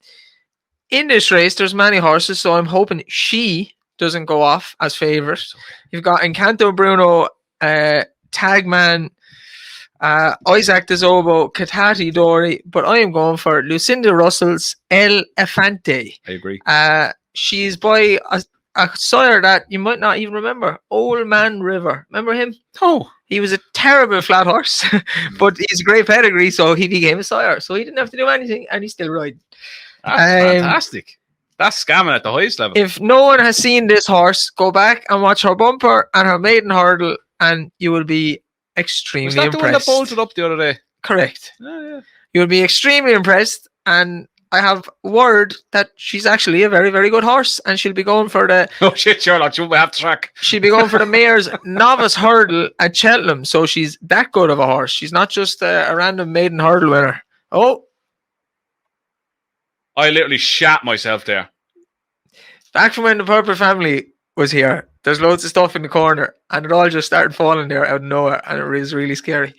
In this race, there's many horses, so I'm hoping she doesn't go off as favourite. You've got Encanto Bruno, Tagman, Isaac De Zobo, Katati Dory, but I am going for Lucinda Russell's El Efante. I agree. She's by a sire that you might not even remember, Old Man River. Remember him? Oh. He was a terrible flat horse, but he's a great pedigree, so he became a sire. So he didn't have to do anything, and he's still riding. That's fantastic. That's scamming at the highest level. If no one has seen this horse, go back and watch her bumper and her maiden hurdle, and you will be extremely Was that impressed. the one that bolted up the other day? Correct. Yeah. You will be extremely impressed, and I have word that she's actually a very, very good horse, and she'll be going for the Oh shit, Sherlock, you have to track. she'll be going for the mayor's novice hurdle at Cheltenham. So she's that good of a horse. She's not just a random maiden hurdle winner. Oh, I literally shat myself there. back from when the Purple family was here, there's loads of stuff in the corner, and it all just started falling there out of nowhere, and it was really scary.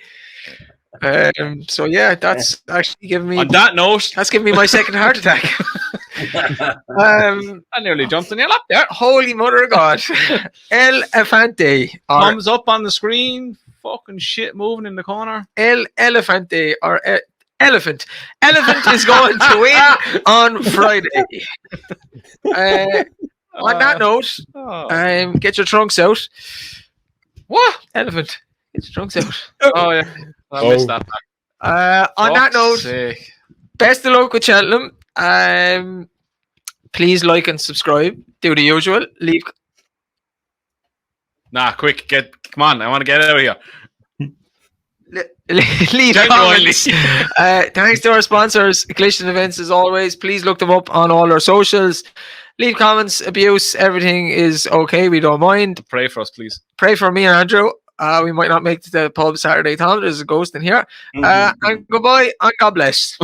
So yeah, that's actually giving me. On that note, That's giving me my second heart attack. I nearly jumped in your lap there. Holy mother of God. El Elefante. Or Thumbs up on the screen. Fucking shit moving in the corner. El Elefante. Or Elephant. Elephant is going to win on Friday. On that note, get your trunks out. What? Elephant. Get your trunks out. Oh yeah. I missed that. On that note, Sake. best of luck with Cheltenham. Please like and subscribe. Do the usual. Leave Nah, quick, come on, I want to get out of here. leave comments. Thanks to our sponsors, Glistian Events, as always. Please look them up on all our socials. Leave comments, abuse, everything is okay. We don't mind. Pray for us, please. Pray for me and Andrew. We might not make the pub Saturday, Tom. There's a ghost in here. And goodbye and God bless.